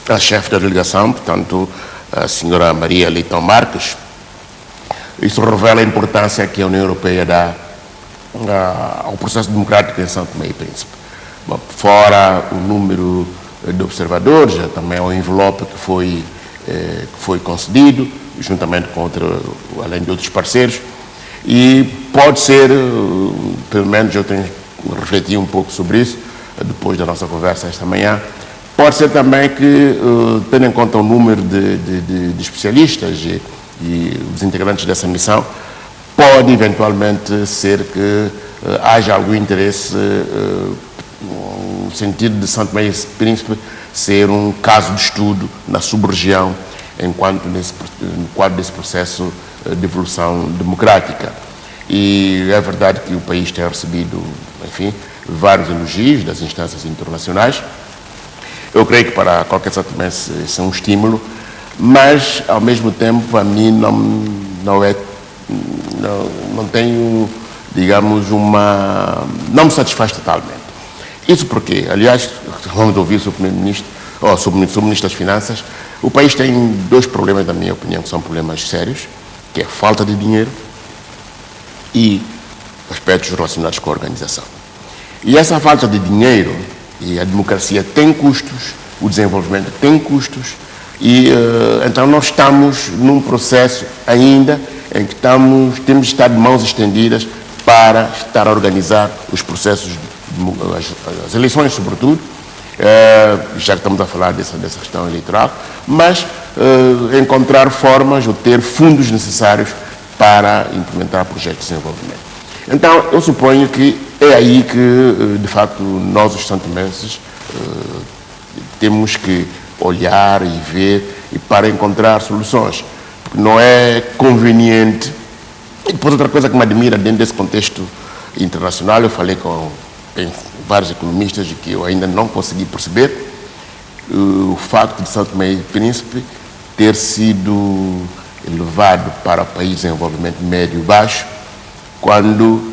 a chefe da delegação, portanto, a senhora Maria Leitão Marques, isso revela a importância que a União Europeia dá ao processo democrático em São Tomé e Príncipe. Bom, fora o número de observadores, também o envelope que foi concedido, juntamente com além de outros parceiros, e pode ser, pelo menos eu tenho refletido um pouco sobre isso, depois da nossa conversa esta manhã, pode ser também que, tendo em conta o número de especialistas e os integrantes dessa missão, pode eventualmente ser que haja algum interesse no sentido de São Tomé e Príncipe ser um caso de estudo na sub-região no quadro desse processo de evolução democrática. E é verdade que o país tem recebido, enfim, vários elogios das instâncias internacionais. Eu creio que para qualquer São Tomé isso é um estímulo, mas ao mesmo tempo a mim não tenho, digamos, não me satisfaz totalmente. Isso porque, aliás, vamos ouvir sobre o primeiro-ministro, sobre o ministro das Finanças, o país tem dois problemas, na minha opinião, que são problemas sérios, que é a falta de dinheiro e aspectos relacionados com a organização. E essa falta de dinheiro, e a democracia tem custos, o desenvolvimento tem custos, E então nós estamos num processo ainda em que temos de estar de mãos estendidas para estar a organizar os processos, as eleições sobretudo, já que estamos a falar dessa questão eleitoral, mas encontrar formas ou ter fundos necessários para implementar projetos de desenvolvimento. Então, eu suponho que é aí que, de facto, nós os santomenses temos que olhar e ver e para encontrar soluções, porque não é conveniente. E depois outra coisa que me admira dentro desse contexto internacional, eu falei com vários economistas e que eu ainda não consegui perceber, o facto de São Tomé e Príncipe ter sido elevado para o país de desenvolvimento médio e baixo, quando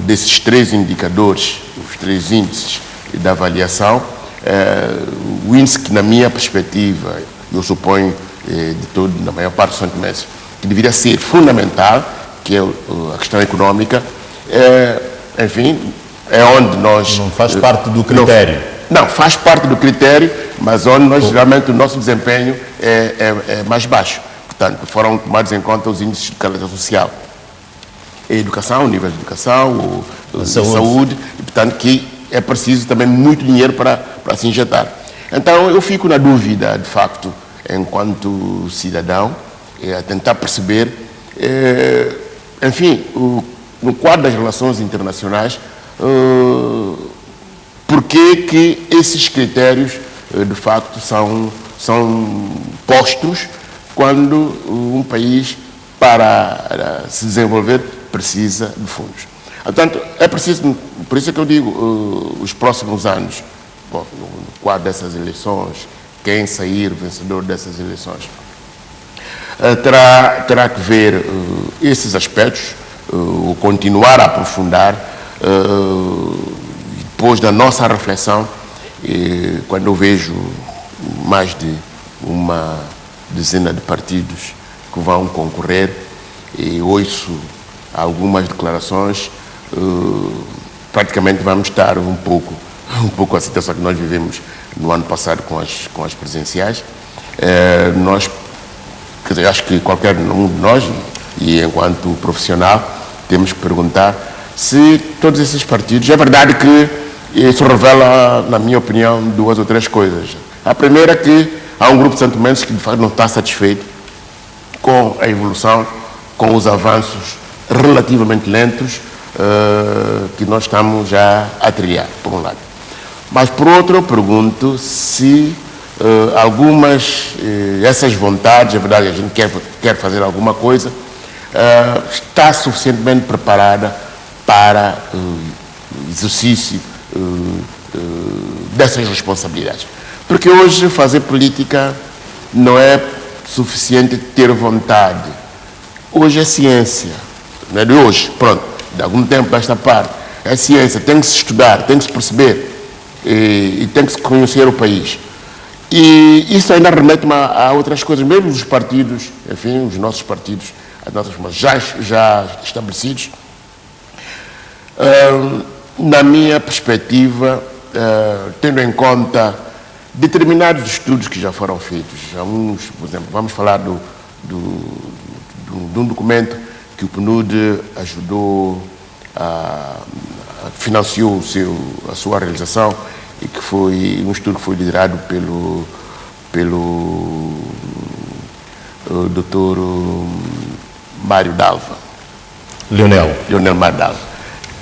desses 3 indicadores, os 3 índices da avaliação, o índice que, na minha perspectiva, eu suponho na maior parte dos santomenses, que deveria ser fundamental, que é a questão econômica, enfim, é onde nós... Não faz parte do critério. Não, faz parte do critério, mas onde nós, geralmente, o nosso desempenho é mais baixo. Portanto, foram tomados em conta os índices de caráter social. A educação, o nível de educação, a saúde, e, portanto, que é preciso também muito dinheiro para se injetar. Então, eu fico na dúvida, de facto, enquanto cidadão, a tentar perceber, enfim, no quadro das relações internacionais, por que esses critérios, de facto, são postos quando um país, para se desenvolver, precisa de fundos. Portanto, é preciso, por isso é que eu digo, os próximos anos, no quadro dessas eleições, quem sair vencedor dessas eleições, terá que ver esses aspectos, continuar a aprofundar, depois da nossa reflexão, quando eu vejo mais de uma dezena de partidos que vão concorrer e ouço algumas declarações, praticamente vamos estar um pouco a situação que nós vivemos no ano passado com as presidenciais. Nós, quer dizer, acho que qualquer um de nós, e enquanto profissional, temos que perguntar se todos esses partidos... É verdade que isso revela, na minha opinião, 2 ou 3 coisas. A primeira é que há um grupo de santomenses que, de facto, não está satisfeito com a evolução, com os avanços relativamente lentos que nós estamos já a trilhar, por um lado. Mas, por outro, eu pergunto se essas vontades, é verdade, a gente quer fazer alguma coisa, está suficientemente preparada para o exercício dessas responsabilidades. Porque hoje fazer política não é suficiente ter vontade. Hoje é ciência. Não é de hoje, pronto, de algum tempo desta parte. É ciência, tem que se estudar, tem que se perceber e tem que se conhecer o país. E isso ainda remete-me a outras coisas, mesmo os partidos, enfim, os nossos partidos, as nossas formas já estabelecidos. Na minha perspectiva, tendo em conta determinados estudos que já foram feitos, alguns, por exemplo, vamos falar de um documento que o PNUD ajudou, financiou a sua realização, e que foi um estudo que foi liderado pelo Dr. Mário Dalva. Leonel Mário Dalva,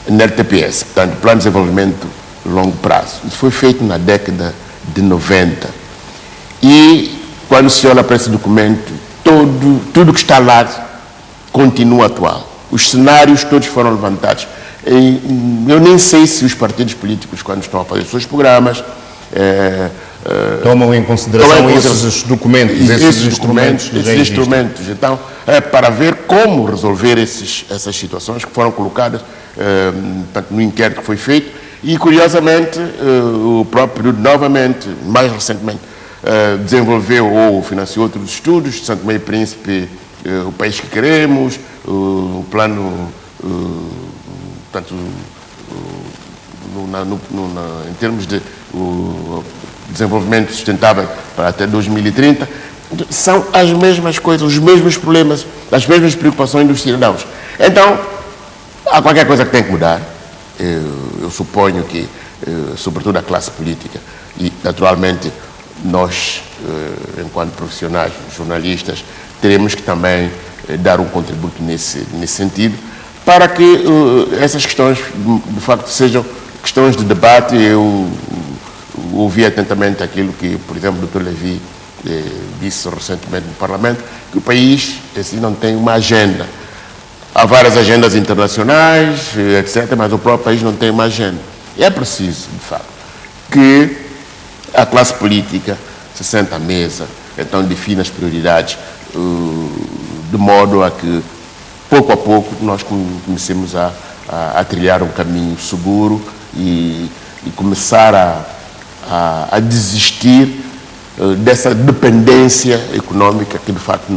na RTPS, portanto, Plano de Desenvolvimento a Longo Prazo. Isso foi feito na década de 90. E, quando se olha para esse documento, tudo que está lá continua atual. Os cenários todos foram levantados. Eu nem sei se os partidos políticos, quando estão a fazer os seus programas, tomam em consideração esses documentos, esses instrumentos. Então, para ver como resolver essas situações que foram colocadas no inquérito que foi feito. E, curiosamente, o próprio, novamente, mais recentemente, desenvolveu ou financiou outros estudos, São Tomé e Príncipe, o país que queremos, o plano, portanto, em termos de desenvolvimento sustentável para até 2030. são as mesmas coisas, os mesmos problemas, as mesmas preocupações dos cidadãos. Então, há qualquer coisa que tem que mudar. Eu suponho que, sobretudo a classe política, e naturalmente nós, enquanto profissionais, jornalistas, teremos que também dar um contributo nesse sentido, para que essas questões, de facto, sejam questões de debate. Eu ouvi atentamente aquilo que, por exemplo, o Dr. Levi disse recentemente no Parlamento, que o país assim, não tem uma agenda. Há várias agendas internacionais, etc., mas o próprio país não tem uma agenda. E é preciso, de facto, que a classe política se sente à mesa, então define as prioridades, de modo a que, pouco a pouco, nós comecemos a trilhar um caminho seguro e começar a desistir dessa dependência econômica que, de facto,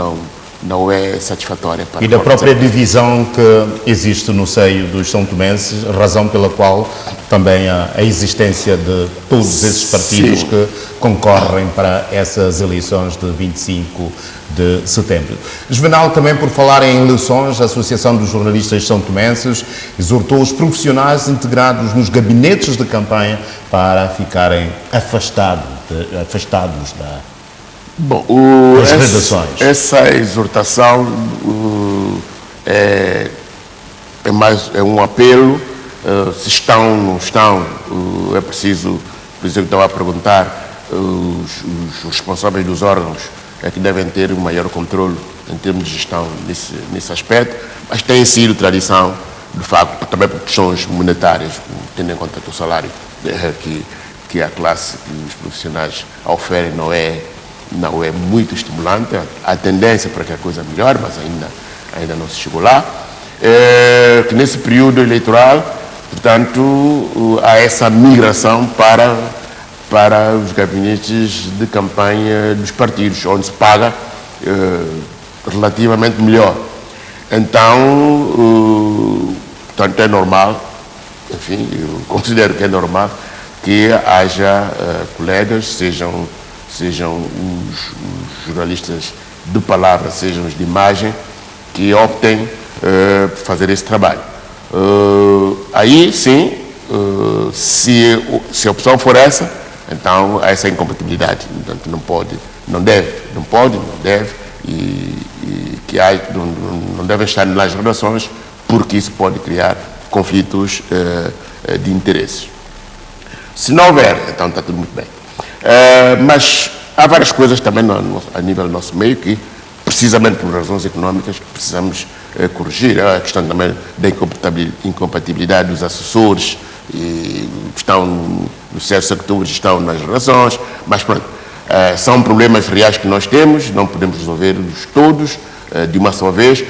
não é satisfatória para e da própria divisão que existe no seio dos São Tomenses, razão pela qual também a existência de todos esses partidos que concorrem para essas eleições de 25 de setembro. Juvenal, também por falar em eleições, a Associação dos Jornalistas São Tomenses exortou os profissionais integrados nos gabinetes de campanha para ficarem afastados das redações. Essa exortação é um apelo. Se estão, não estão, é preciso, por isso eu estava a perguntar, os responsáveis dos órgãos é que devem ter um maior controle em termos de gestão nesse aspecto, mas tem sido tradição, de facto, também por questões monetárias, tendo em conta que o salário que a classe, que os profissionais oferem não é muito estimulante. Há tendência para que a coisa melhore, mas ainda não se chegou lá. Que nesse período eleitoral, portanto, há essa migração para os gabinetes de campanha dos partidos, onde se paga relativamente melhor. Então, portanto, é normal, enfim, eu considero que é normal que haja colegas, sejam os jornalistas de palavra, sejam os de imagem, que optem por fazer esse trabalho. Aí, sim, se a opção for essa, então há essa incompatibilidade. Portanto, não deve, e que não devem estar nas redações, porque isso pode criar conflitos de interesses. Se não houver, então está tudo muito bem. Mas há várias coisas também a nível do nosso meio que, precisamente por razões económicas, precisamos corrigir. A questão também da incompatibilidade dos assessores, que estão nos certos setores, estão nas relações, mas pronto, são problemas reais que nós temos, não podemos resolver-los todos de uma só vez,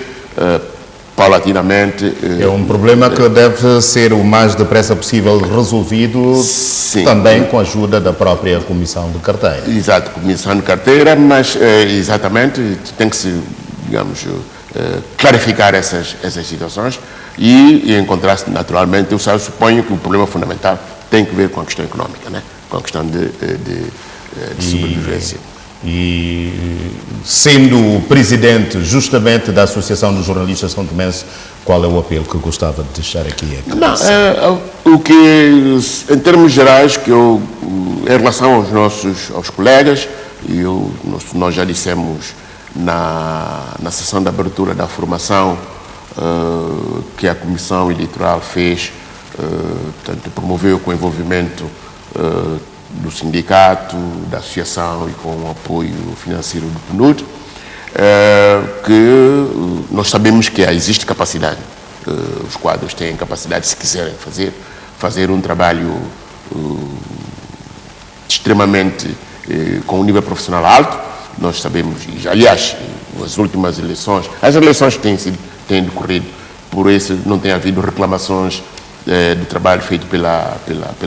paulatinamente. É um problema que deve ser o mais depressa possível resolvido, sim, também com a ajuda da própria Comissão de Carteira. Exato, Comissão de Carteira, mas exatamente tem que se, digamos, clarificar essas situações e encontrar-se naturalmente. Eu suponho que o problema fundamental tem que ver com a questão económica, né? Com a questão de sobrevivência. E sendo o presidente justamente da Associação dos Jornalistas São Tomenses, qual é o apelo que eu gostava de deixar aqui? O que, em termos gerais, que eu, em relação aos colegas, nós já dissemos na sessão de abertura da formação que a Comissão Eleitoral fez, portanto, promoveu com o envolvimento do sindicato, da associação e com o apoio financeiro do PNUD, que nós sabemos que existe capacidade, os quadros têm capacidade, se quiserem fazer um trabalho extremamente com um nível profissional alto. Nós sabemos, e aliás, as últimas eleições, as eleições que têm decorrido, por isso não tem havido reclamações do trabalho feito pela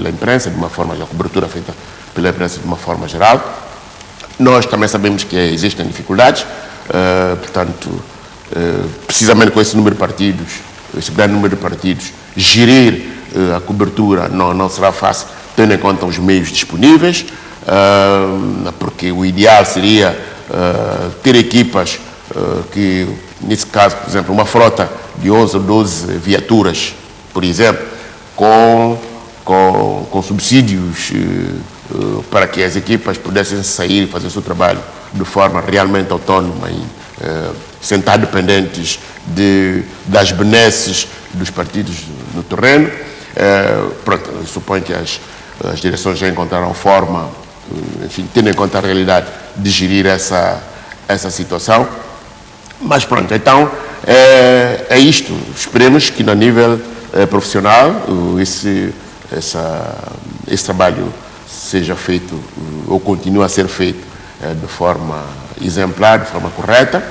imprensa, de uma forma, a cobertura feita pela imprensa de uma forma geral. Nós também sabemos que existem dificuldades, portanto, precisamente com esse número de partidos, esse grande número de partidos, gerir a cobertura não será fácil, tendo em conta os meios disponíveis, porque o ideal seria ter equipas que, nesse caso, por exemplo, uma frota de 11 ou 12 viaturas, por exemplo, com subsídios para que as equipas pudessem sair e fazer o seu trabalho de forma realmente autónoma e sem estar dependentes das benesses dos partidos no terreno. Pronto, eu suponho que as direções já encontraram forma, enfim, tendo em conta a realidade, de gerir essa situação. Mas pronto, então é isto. Esperemos que no nível profissional esse trabalho seja feito ou continue a ser feito de forma exemplar, de forma correta,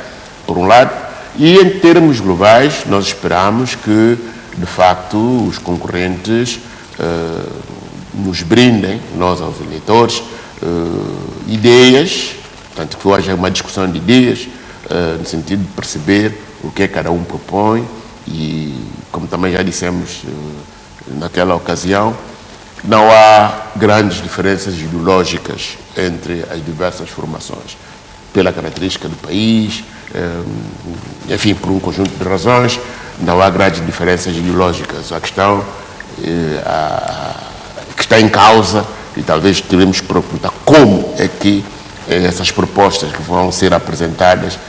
por um lado, e em termos globais nós esperamos que de facto os concorrentes nos brindem, nós aos eleitores, ideias, portanto que haja uma discussão de ideias no sentido de perceber o que cada um propõe e, como também já dissemos naquela ocasião, não há grandes diferenças ideológicas entre as diversas formações, pela característica do país, enfim, por um conjunto de razões, não há grandes diferenças ideológicas. A questão que está em causa, e talvez teremos que perguntar como é que essas propostas que vão ser apresentadas,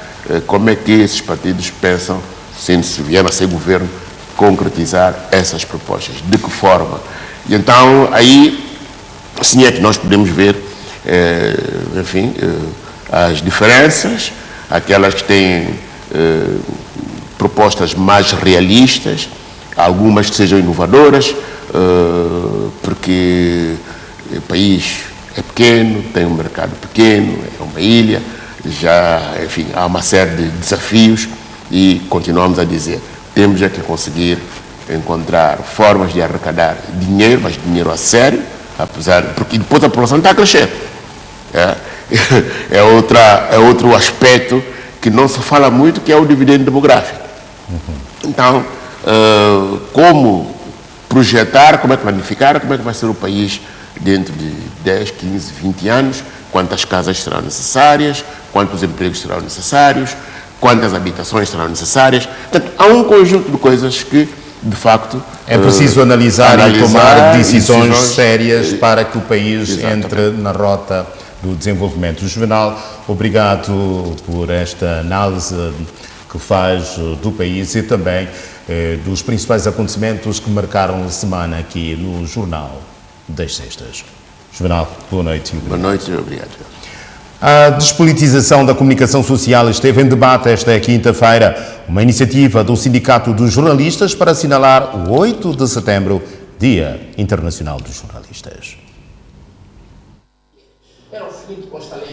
como é que esses partidos pensam, se vier a ser governo, concretizar essas propostas, de que forma. E então, aí, assim é que nós podemos ver, enfim, as diferenças, aquelas que têm propostas mais realistas, algumas que sejam inovadoras, porque o país é pequeno, tem um mercado pequeno, é uma ilha, já, enfim, há uma série de desafios e continuamos a dizer, temos é que conseguir encontrar formas de arrecadar dinheiro, mas dinheiro a sério, porque depois a população está a crescer. É outro aspecto que não se fala muito, que é o dividendo demográfico. Então, como projetar, como é que planificar, como é que vai ser o país dentro de 10, 15, 20 anos, quantas casas serão necessárias, quantos empregos serão necessários, quantas habitações serão necessárias. Portanto, há um conjunto de coisas que, de facto... É preciso analisar e tomar decisões sérias para que o país entre na rota do desenvolvimento. Juvenal, obrigado por esta análise que faz do país e também dos principais acontecimentos que marcaram a semana aqui no Jornal das Sextas. Juvenal, boa noite. Boa noite e obrigado. A despolitização da comunicação social esteve em debate esta quinta-feira, uma iniciativa do Sindicato dos Jornalistas para assinalar o 8 de setembro, Dia Internacional dos Jornalistas.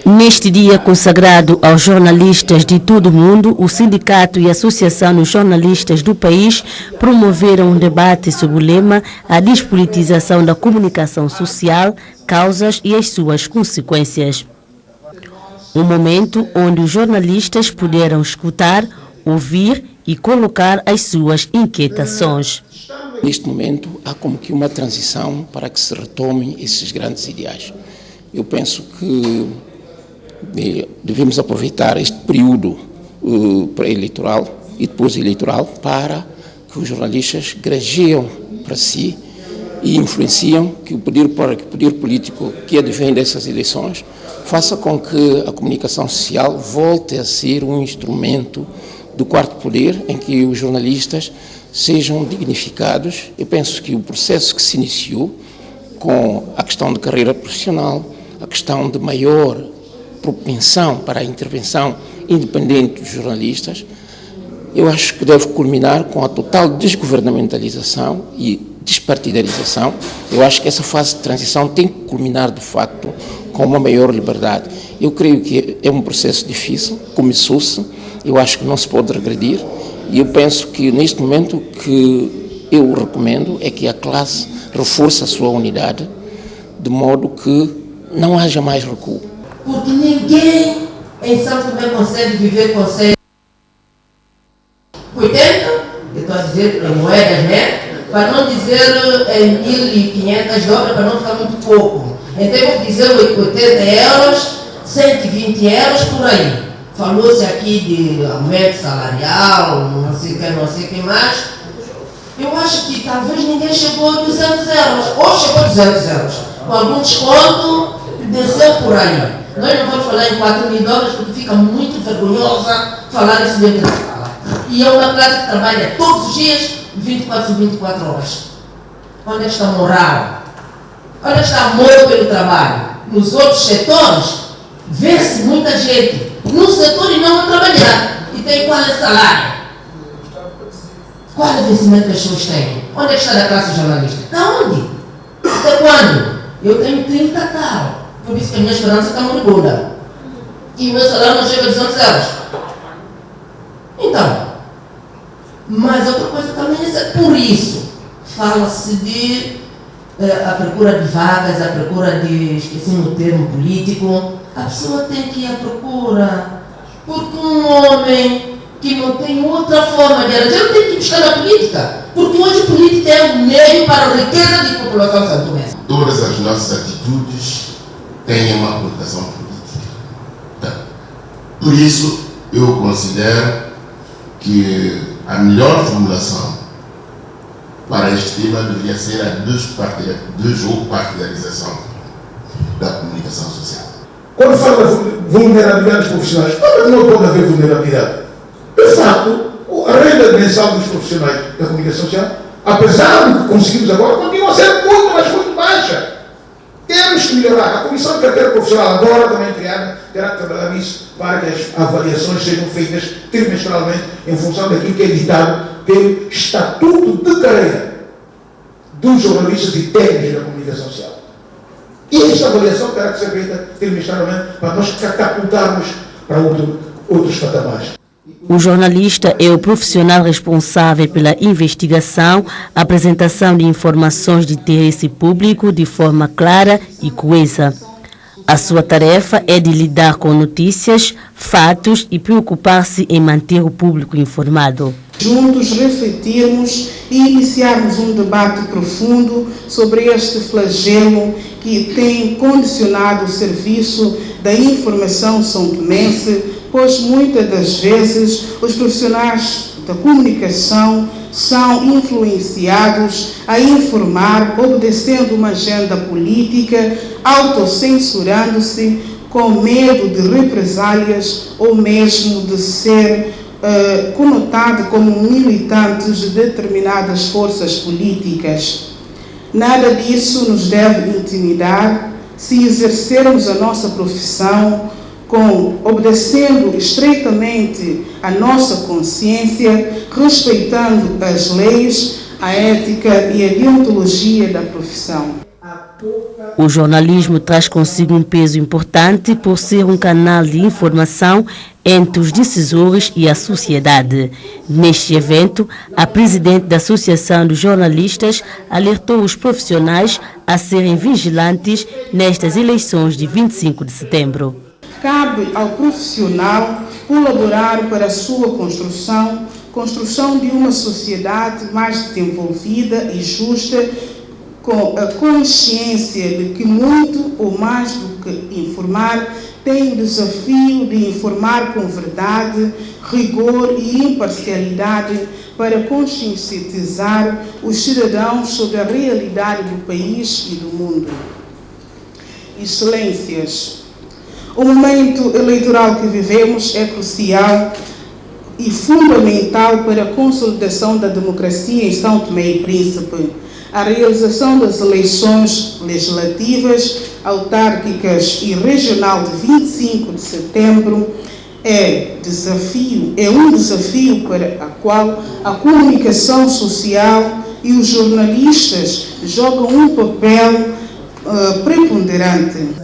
Neste dia consagrado aos jornalistas de todo o mundo, o Sindicato e a Associação dos Jornalistas do país promoveram um debate sobre o lema A Despolitização da Comunicação Social, Causas e as suas Consequências. Um momento onde os jornalistas puderam escutar, ouvir e colocar as suas inquietações. Neste momento, há como que uma transição para que se retomem esses grandes ideais. Eu penso que devemos aproveitar este período pré-eleitoral e depois eleitoral para que os jornalistas granjeiam para si e influenciam que o poder político que advém dessas eleições faça com que a comunicação social volte a ser um instrumento do quarto poder em que os jornalistas sejam dignificados. Eu penso que o processo que se iniciou com a questão de carreira profissional, a questão de maior propensão para a intervenção independente dos jornalistas, eu acho que deve culminar com a total desgovernamentalização e despartidarização. Eu acho que essa fase de transição tem que culminar, de facto, com uma maior liberdade. Eu creio que é um processo difícil, começou-se, eu acho que não se pode regredir, e eu penso que neste momento o que eu recomendo é que a classe reforce a sua unidade, de modo que não haja mais recuo. Porque ninguém em São Tomé consegue viver com 80, eu estou a dizer em moedas, né? Para não dizer em 1.500 dobras, para não ficar muito pouco. Então, eu vou dizer 80 euros, 120 euros por aí. Falou-se aqui de aumento salarial, não sei o que mais. Eu acho que talvez ninguém chegou a 200 euros, ou chegou a 200 euros, com algum desconto, desceu por aí. Nós não vamos falar em 4 mil dólares porque fica muito vergonhosa falar isso dentro da sala. E é uma classe que trabalha todos os dias, 24 horas. Onde está a moral? Onde está amor pelo trabalho? Nos outros setores, vê-se muita gente no setor e não a trabalhar. E tem qual é o salário? Qual é o vencimento que as pessoas têm? Onde é que está da classe jornalista? Aonde? Até quando? Eu tenho 30 tal. Por isso que a minha esperança está moribunda. E o meu salário não chega a 200 euros. Então, mas outra coisa também é por isso. Fala-se de a procura de vagas, a procura de, esqueci o termo político. A pessoa tem que ir à procura. Porque um homem que não tem outra forma de arranjar, tem que buscar na política. Porque hoje a política é um meio para a riqueza da população santomense. Todas as nossas atitudes têm uma conotação política. Tá. Por isso, eu considero que a melhor formulação para este tema deveria ser a despartidarização da comunicação social. Quando fala de vulnerabilidade dos profissionais, não pode haver vulnerabilidade. De facto, a renda mensal dos profissionais da comunicação social, apesar do que conseguimos agora, continua a ser muito, mas muito baixa. Temos que melhorar. A Comissão de Carteira Profissional, agora também criada, terá que trabalhar nisso para que as avaliações sejam feitas trimestralmente em função daquilo que é ditado pelo Estatuto de Carreira dos jornalistas e técnicos da comunicação social. E esta avaliação terá que ser feita trimestralmente para nós catapultarmos para outros patamares. O jornalista é o profissional responsável pela investigação, apresentação de informações de interesse público de forma clara e coesa. A sua tarefa é de lidar com notícias, fatos e preocupar-se em manter o público informado. Juntos refletirmos e iniciarmos um debate profundo sobre este flagelo que tem condicionado o serviço da informação são-tomense, pois muitas das vezes os profissionais da comunicação são influenciados a informar obedecendo uma agenda política, autocensurando-se com medo de represálias ou mesmo de ser conotado como militantes de determinadas forças políticas. Nada disso nos deve intimidar se exercermos a nossa profissão obedecendo estreitamente a nossa consciência, respeitando as leis, a ética e a deontologia da profissão. O jornalismo traz consigo um peso importante por ser um canal de informação entre os decisores e a sociedade. Neste evento, a presidente da Associação dos Jornalistas alertou os profissionais a serem vigilantes nestas eleições de 25 de setembro. Cabe ao profissional colaborar para a sua construção de uma sociedade mais desenvolvida e justa, com a consciência de que muito ou mais do que informar, tem o desafio de informar com verdade, rigor e imparcialidade para conscientizar os cidadãos sobre a realidade do país e do mundo. Excelências, o momento eleitoral que vivemos é crucial e fundamental para a consolidação da democracia em São Tomé e Príncipe. A realização das eleições legislativas, autárquicas e regional de 25 de setembro é um desafio para o qual a comunicação social e os jornalistas jogam um papel preponderante.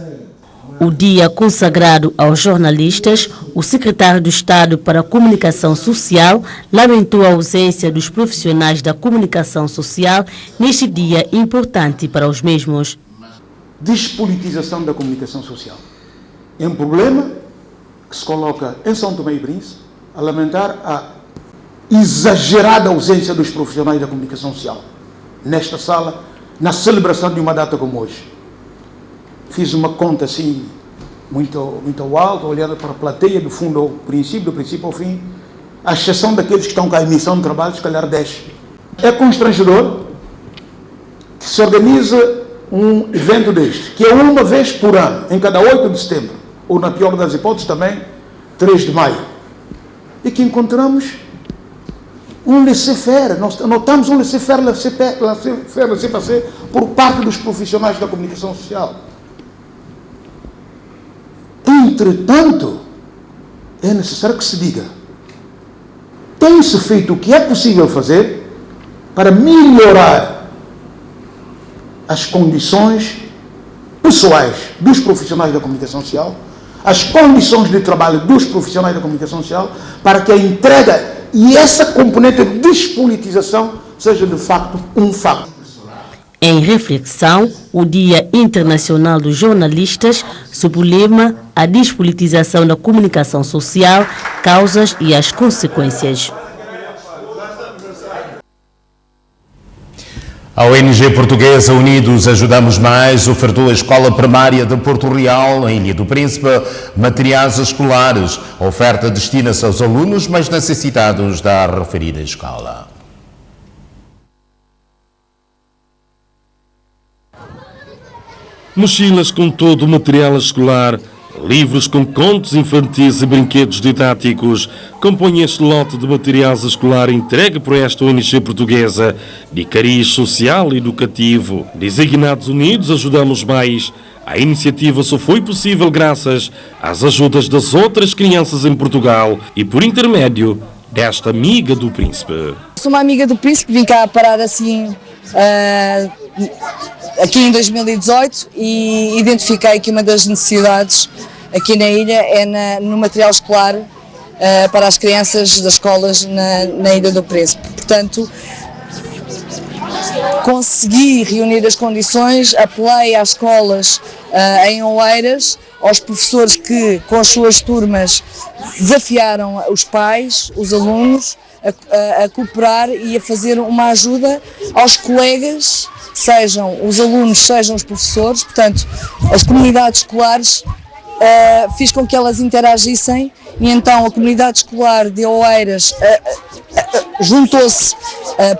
O dia consagrado aos jornalistas, o secretário de Estado para a Comunicação Social lamentou a ausência dos profissionais da comunicação social neste dia importante para os mesmos. Despolitização da comunicação social. É um problema que se coloca em São Tomé e Príncipe a lamentar a exagerada ausência dos profissionais da comunicação social nesta sala, na celebração de uma data como hoje. Fiz uma conta assim muito alto, olhando para a plateia do fundo ao princípio, do princípio ao fim, à exceção daqueles que estão com a emissão de trabalho, se calhar 10. É constrangedor que se organiza um evento deste, que é uma vez por ano, em cada 8 de setembro, ou na pior das hipóteses também, 3 de maio, e que encontramos um laissez-faire, nós notamos um laissez-faire por parte dos profissionais da comunicação social. Entretanto, é necessário que se diga, tem-se feito o que é possível fazer para melhorar as condições pessoais dos profissionais da comunicação social, as condições de trabalho dos profissionais da comunicação social, para que a entrega e essa componente de despolitização seja de facto um facto. Em reflexão, o Dia Internacional dos Jornalistas, sob o lema A Despolitização da Comunicação Social, Causas e as Consequências. A ONG portuguesa Unidos Ajudamos Mais ofertou à Escola Primária de Porto Real, em Ilha do Príncipe, materiais escolares. A oferta destina-se aos alunos mais necessitados da referida escola. Mochilas com todo o material escolar, livros com contos infantis e brinquedos didáticos compõem este lote de materiais escolar entregue por esta ONG portuguesa de cariz social e educativo. Designados Unidos Ajudamos Mais, a iniciativa só foi possível graças às ajudas das outras crianças em Portugal e por intermédio desta amiga do Príncipe. Sou uma amiga do Príncipe, vim cá parar assim aqui em 2018 e identifiquei que uma das necessidades aqui na ilha é no material escolar para as crianças das escolas na Ilha do Príncipe. Portanto, consegui reunir as condições, apelei às escolas em Oeiras, aos professores que com as suas turmas desafiaram os pais, os alunos, a cooperar e a fazer uma ajuda aos colegas, sejam os alunos, sejam os professores. Portanto, as comunidades escolares, fiz com que elas interagissem e então a comunidade escolar de Oeiras juntou-se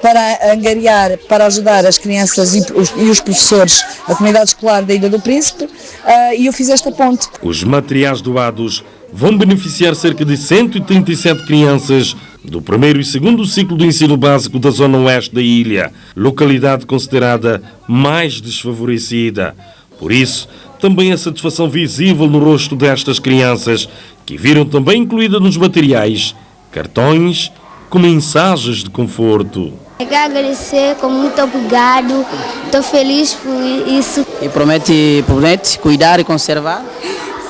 para angariar, para ajudar as crianças e os professores, a comunidade escolar da Ilha do Príncipe, e eu fiz esta ponte. Os materiais doados vão beneficiar cerca de 137 crianças do primeiro e segundo ciclo do ensino básico da zona oeste da ilha, localidade considerada mais desfavorecida. Por isso, também a satisfação visível no rosto destas crianças, que viram também incluída nos materiais cartões com mensagens de conforto. Eu quero agradecer, com muito obrigado, estou feliz por isso. E promete cuidar e conservar?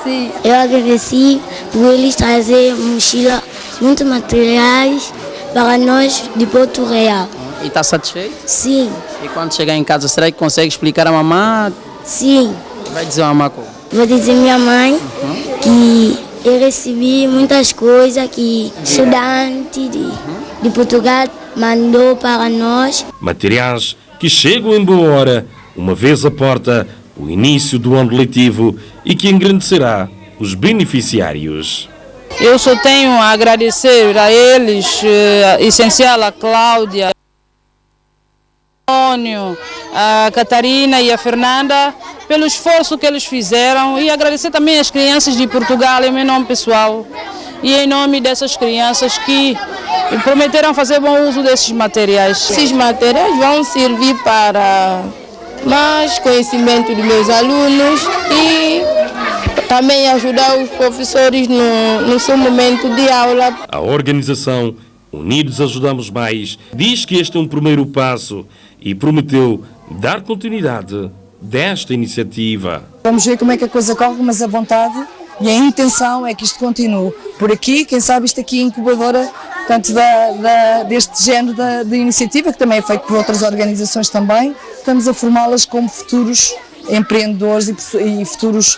Sim. Eu agradeci por eles trazer mochila, muitos materiais para nós de Porto Real. E está satisfeito? Sim. E quando chegar em casa, será que consegue explicar à mamãe? Sim. Vai dizer à mamãe como? Vou dizer à minha mãe que eu recebi muitas coisas que estudante de Portugal mandou para nós. Materiais que chegam em boa hora, uma vez a porta, o início do ano letivo e que engrandecerá os beneficiários. Eu só tenho a agradecer a eles, essencial a Cláudia, a Catarina e a Fernanda, pelo esforço que eles fizeram, e agradecer também às crianças de Portugal em meu nome pessoal e em nome dessas crianças que prometeram fazer bom uso desses materiais. Esses materiais vão servir para mais conhecimento dos meus alunos e também ajudar os professores no seu momento de aula. A organização Unidos Ajudamos Mais diz que este é um primeiro passo e prometeu dar continuidade desta iniciativa. Vamos ver como é que a coisa corre, mas a vontade e a intenção é que isto continue. Por aqui, quem sabe isto aqui é incubadora tanto deste género de iniciativa, que também é feito por outras organizações também. Estamos a formá-las como futuros empreendedores e futuros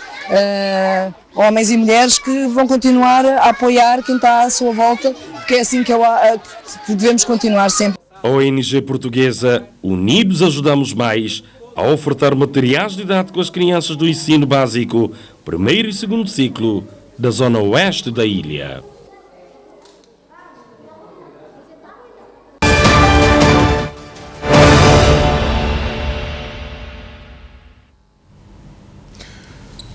homens e mulheres que vão continuar a apoiar quem está à sua volta, porque é assim que devemos continuar sempre. A ONG portuguesa Unidos Ajudamos Mais a ofertar materiais didáticos às crianças do ensino básico primeiro e segundo ciclo da zona oeste da ilha.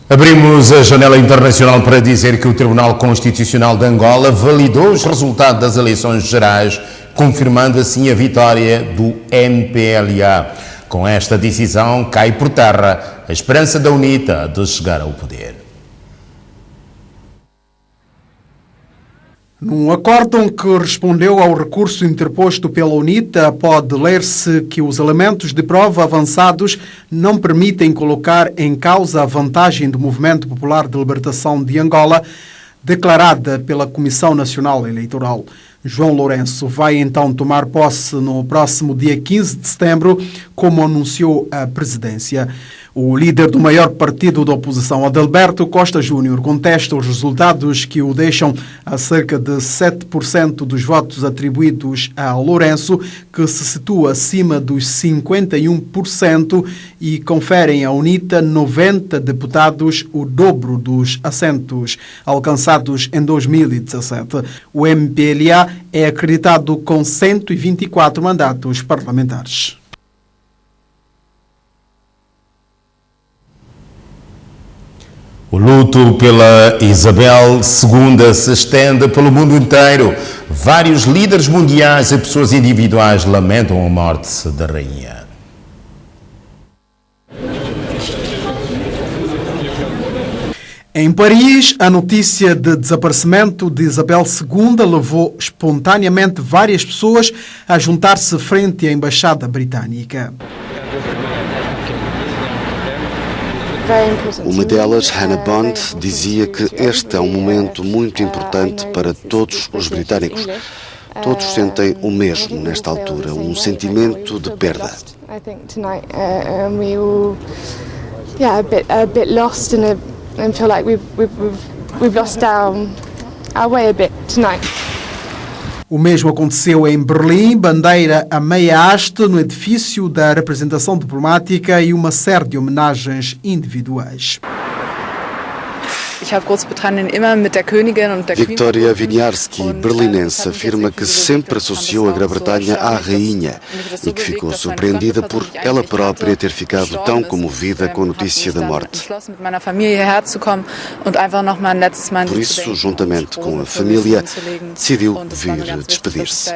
Abrimos a janela internacional para dizer que o Tribunal Constitucional de Angola validou os resultados das eleições gerais, confirmando assim a vitória do MPLA. Com esta decisão, cai por terra a esperança da UNITA de chegar ao poder. Num acórdão que respondeu ao recurso interposto pela UNITA, pode ler-se que os elementos de prova avançados não permitem colocar em causa a vantagem do Movimento Popular de Libertação de Angola, declarada pela Comissão Nacional Eleitoral. João Lourenço vai então tomar posse no próximo dia 15 de setembro, como anunciou a presidência. O líder do maior partido da oposição, Adalberto Costa Júnior, contesta os resultados que o deixam a cerca de 7% dos votos atribuídos a Lourenço, que se situa acima dos 51% e conferem à UNITA 90 deputados, o dobro dos assentos alcançados em 2017. O MPLA é acreditado com 124 mandatos parlamentares. O luto pela Isabel II se estende pelo mundo inteiro. Vários líderes mundiais e pessoas individuais lamentam a morte da rainha. Em Paris, a notícia de desaparecimento de Isabel II levou espontaneamente várias pessoas a juntar-se frente à Embaixada Britânica. Uma delas, Hannah Bond, dizia que este é um momento muito importante para todos os britânicos. Todos sentem o mesmo nesta altura, um sentimento de perda. O mesmo aconteceu em Berlim, bandeira a meia haste no edifício da representação diplomática e uma série de homenagens individuais. Victoria Winiarski, berlinense, afirma que sempre associou a Grã-Bretanha à rainha e que ficou surpreendida por ela própria ter ficado tão comovida com a notícia da morte. Por isso, juntamente com a família, decidiu vir despedir-se.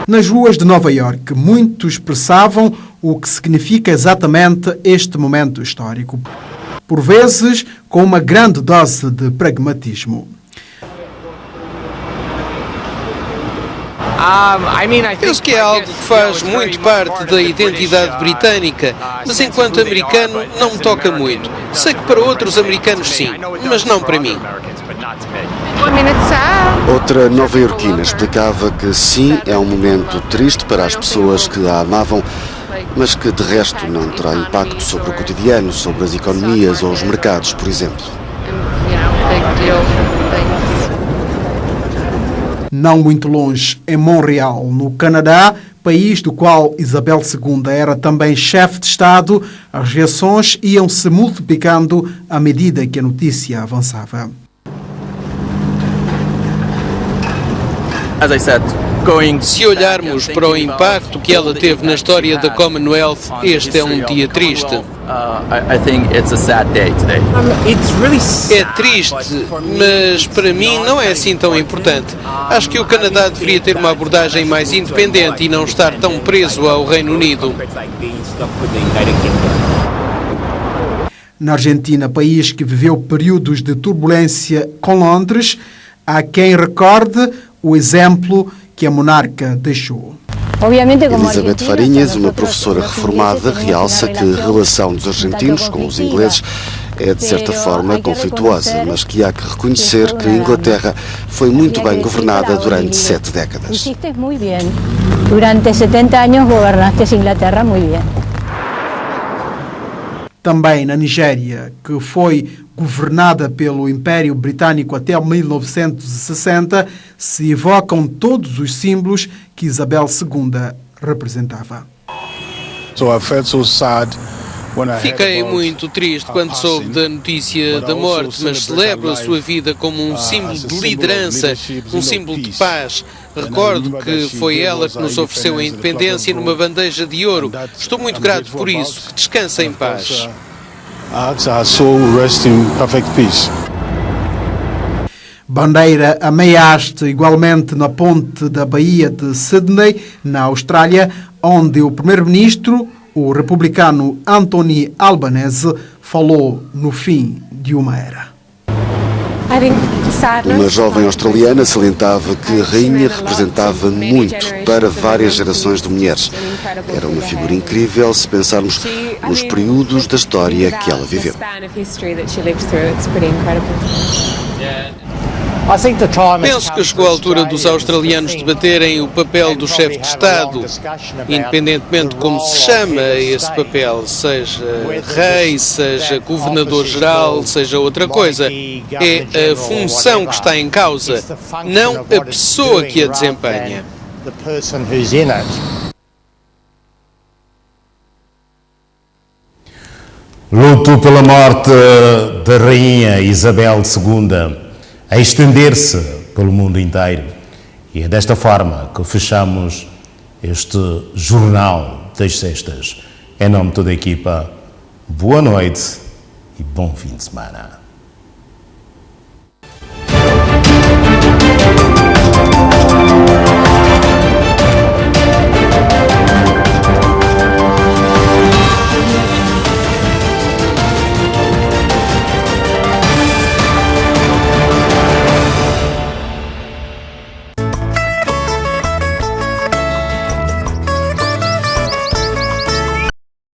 Nas ruas de Nova Iorque, muitos expressavam o que significa exatamente este momento histórico, por vezes com uma grande dose de pragmatismo. Penso que é algo que faz muito parte da identidade britânica, mas enquanto americano não me toca muito. Sei que para outros americanos sim, mas não para mim. Outra nova-iorquina explicava que sim, é um momento triste para as pessoas que a amavam, mas que de resto não terá impacto sobre o cotidiano, sobre as economias ou os mercados, por exemplo. Não muito longe, em Montreal, no Canadá, país do qual Isabel II era também chefe de Estado, as reações iam se multiplicando à medida que a notícia avançava. Se olharmos para o impacto que ela teve na história da Commonwealth, este é um dia triste. É triste, mas para mim não é assim tão importante. Acho que o Canadá deveria ter uma abordagem mais independente e não estar tão preso ao Reino Unido. Na Argentina, país que viveu períodos de turbulência com Londres, há quem recorde o exemplo que a monarca deixou. Elizabeth Farinhas, uma professora reformada, realça que a relação dos argentinos com os ingleses é de certa forma conflituosa, mas que há que reconhecer que a Inglaterra foi muito bem governada durante 7 décadas. Durante 70 anos governaste a Inglaterra muito bem. Também na Nigéria, que foi governada pelo Império Britânico até 1960, se evocam todos os símbolos que Isabel II representava. Fiquei muito triste quando soube da notícia da morte, mas celebro a sua vida como um símbolo de liderança, um símbolo de paz. Recordo que foi ela que nos ofereceu a independência numa bandeja de ouro. Estou muito grato por isso. Que descanse em paz. Bandeira a meia haste igualmente na ponte da Baía de Sydney, na Austrália, onde o primeiro-ministro, o republicano Anthony Albanese, falou no fim de uma era. Uma jovem australiana salientava que a rainha representava muito para várias gerações de mulheres. Era uma figura incrível se pensarmos nos períodos da história que ela viveu. Penso que chegou a altura dos australianos debaterem o papel do chefe de Estado, independentemente de como se chama esse papel, seja rei, seja governador-geral, seja outra coisa. É a função que está em causa, não a pessoa que a desempenha. Luto pela morte da rainha Isabel II a estender-se pelo mundo inteiro. E é desta forma que fechamos este Jornal das Sextas. Em nome de toda a equipa, boa noite e bom fim de semana.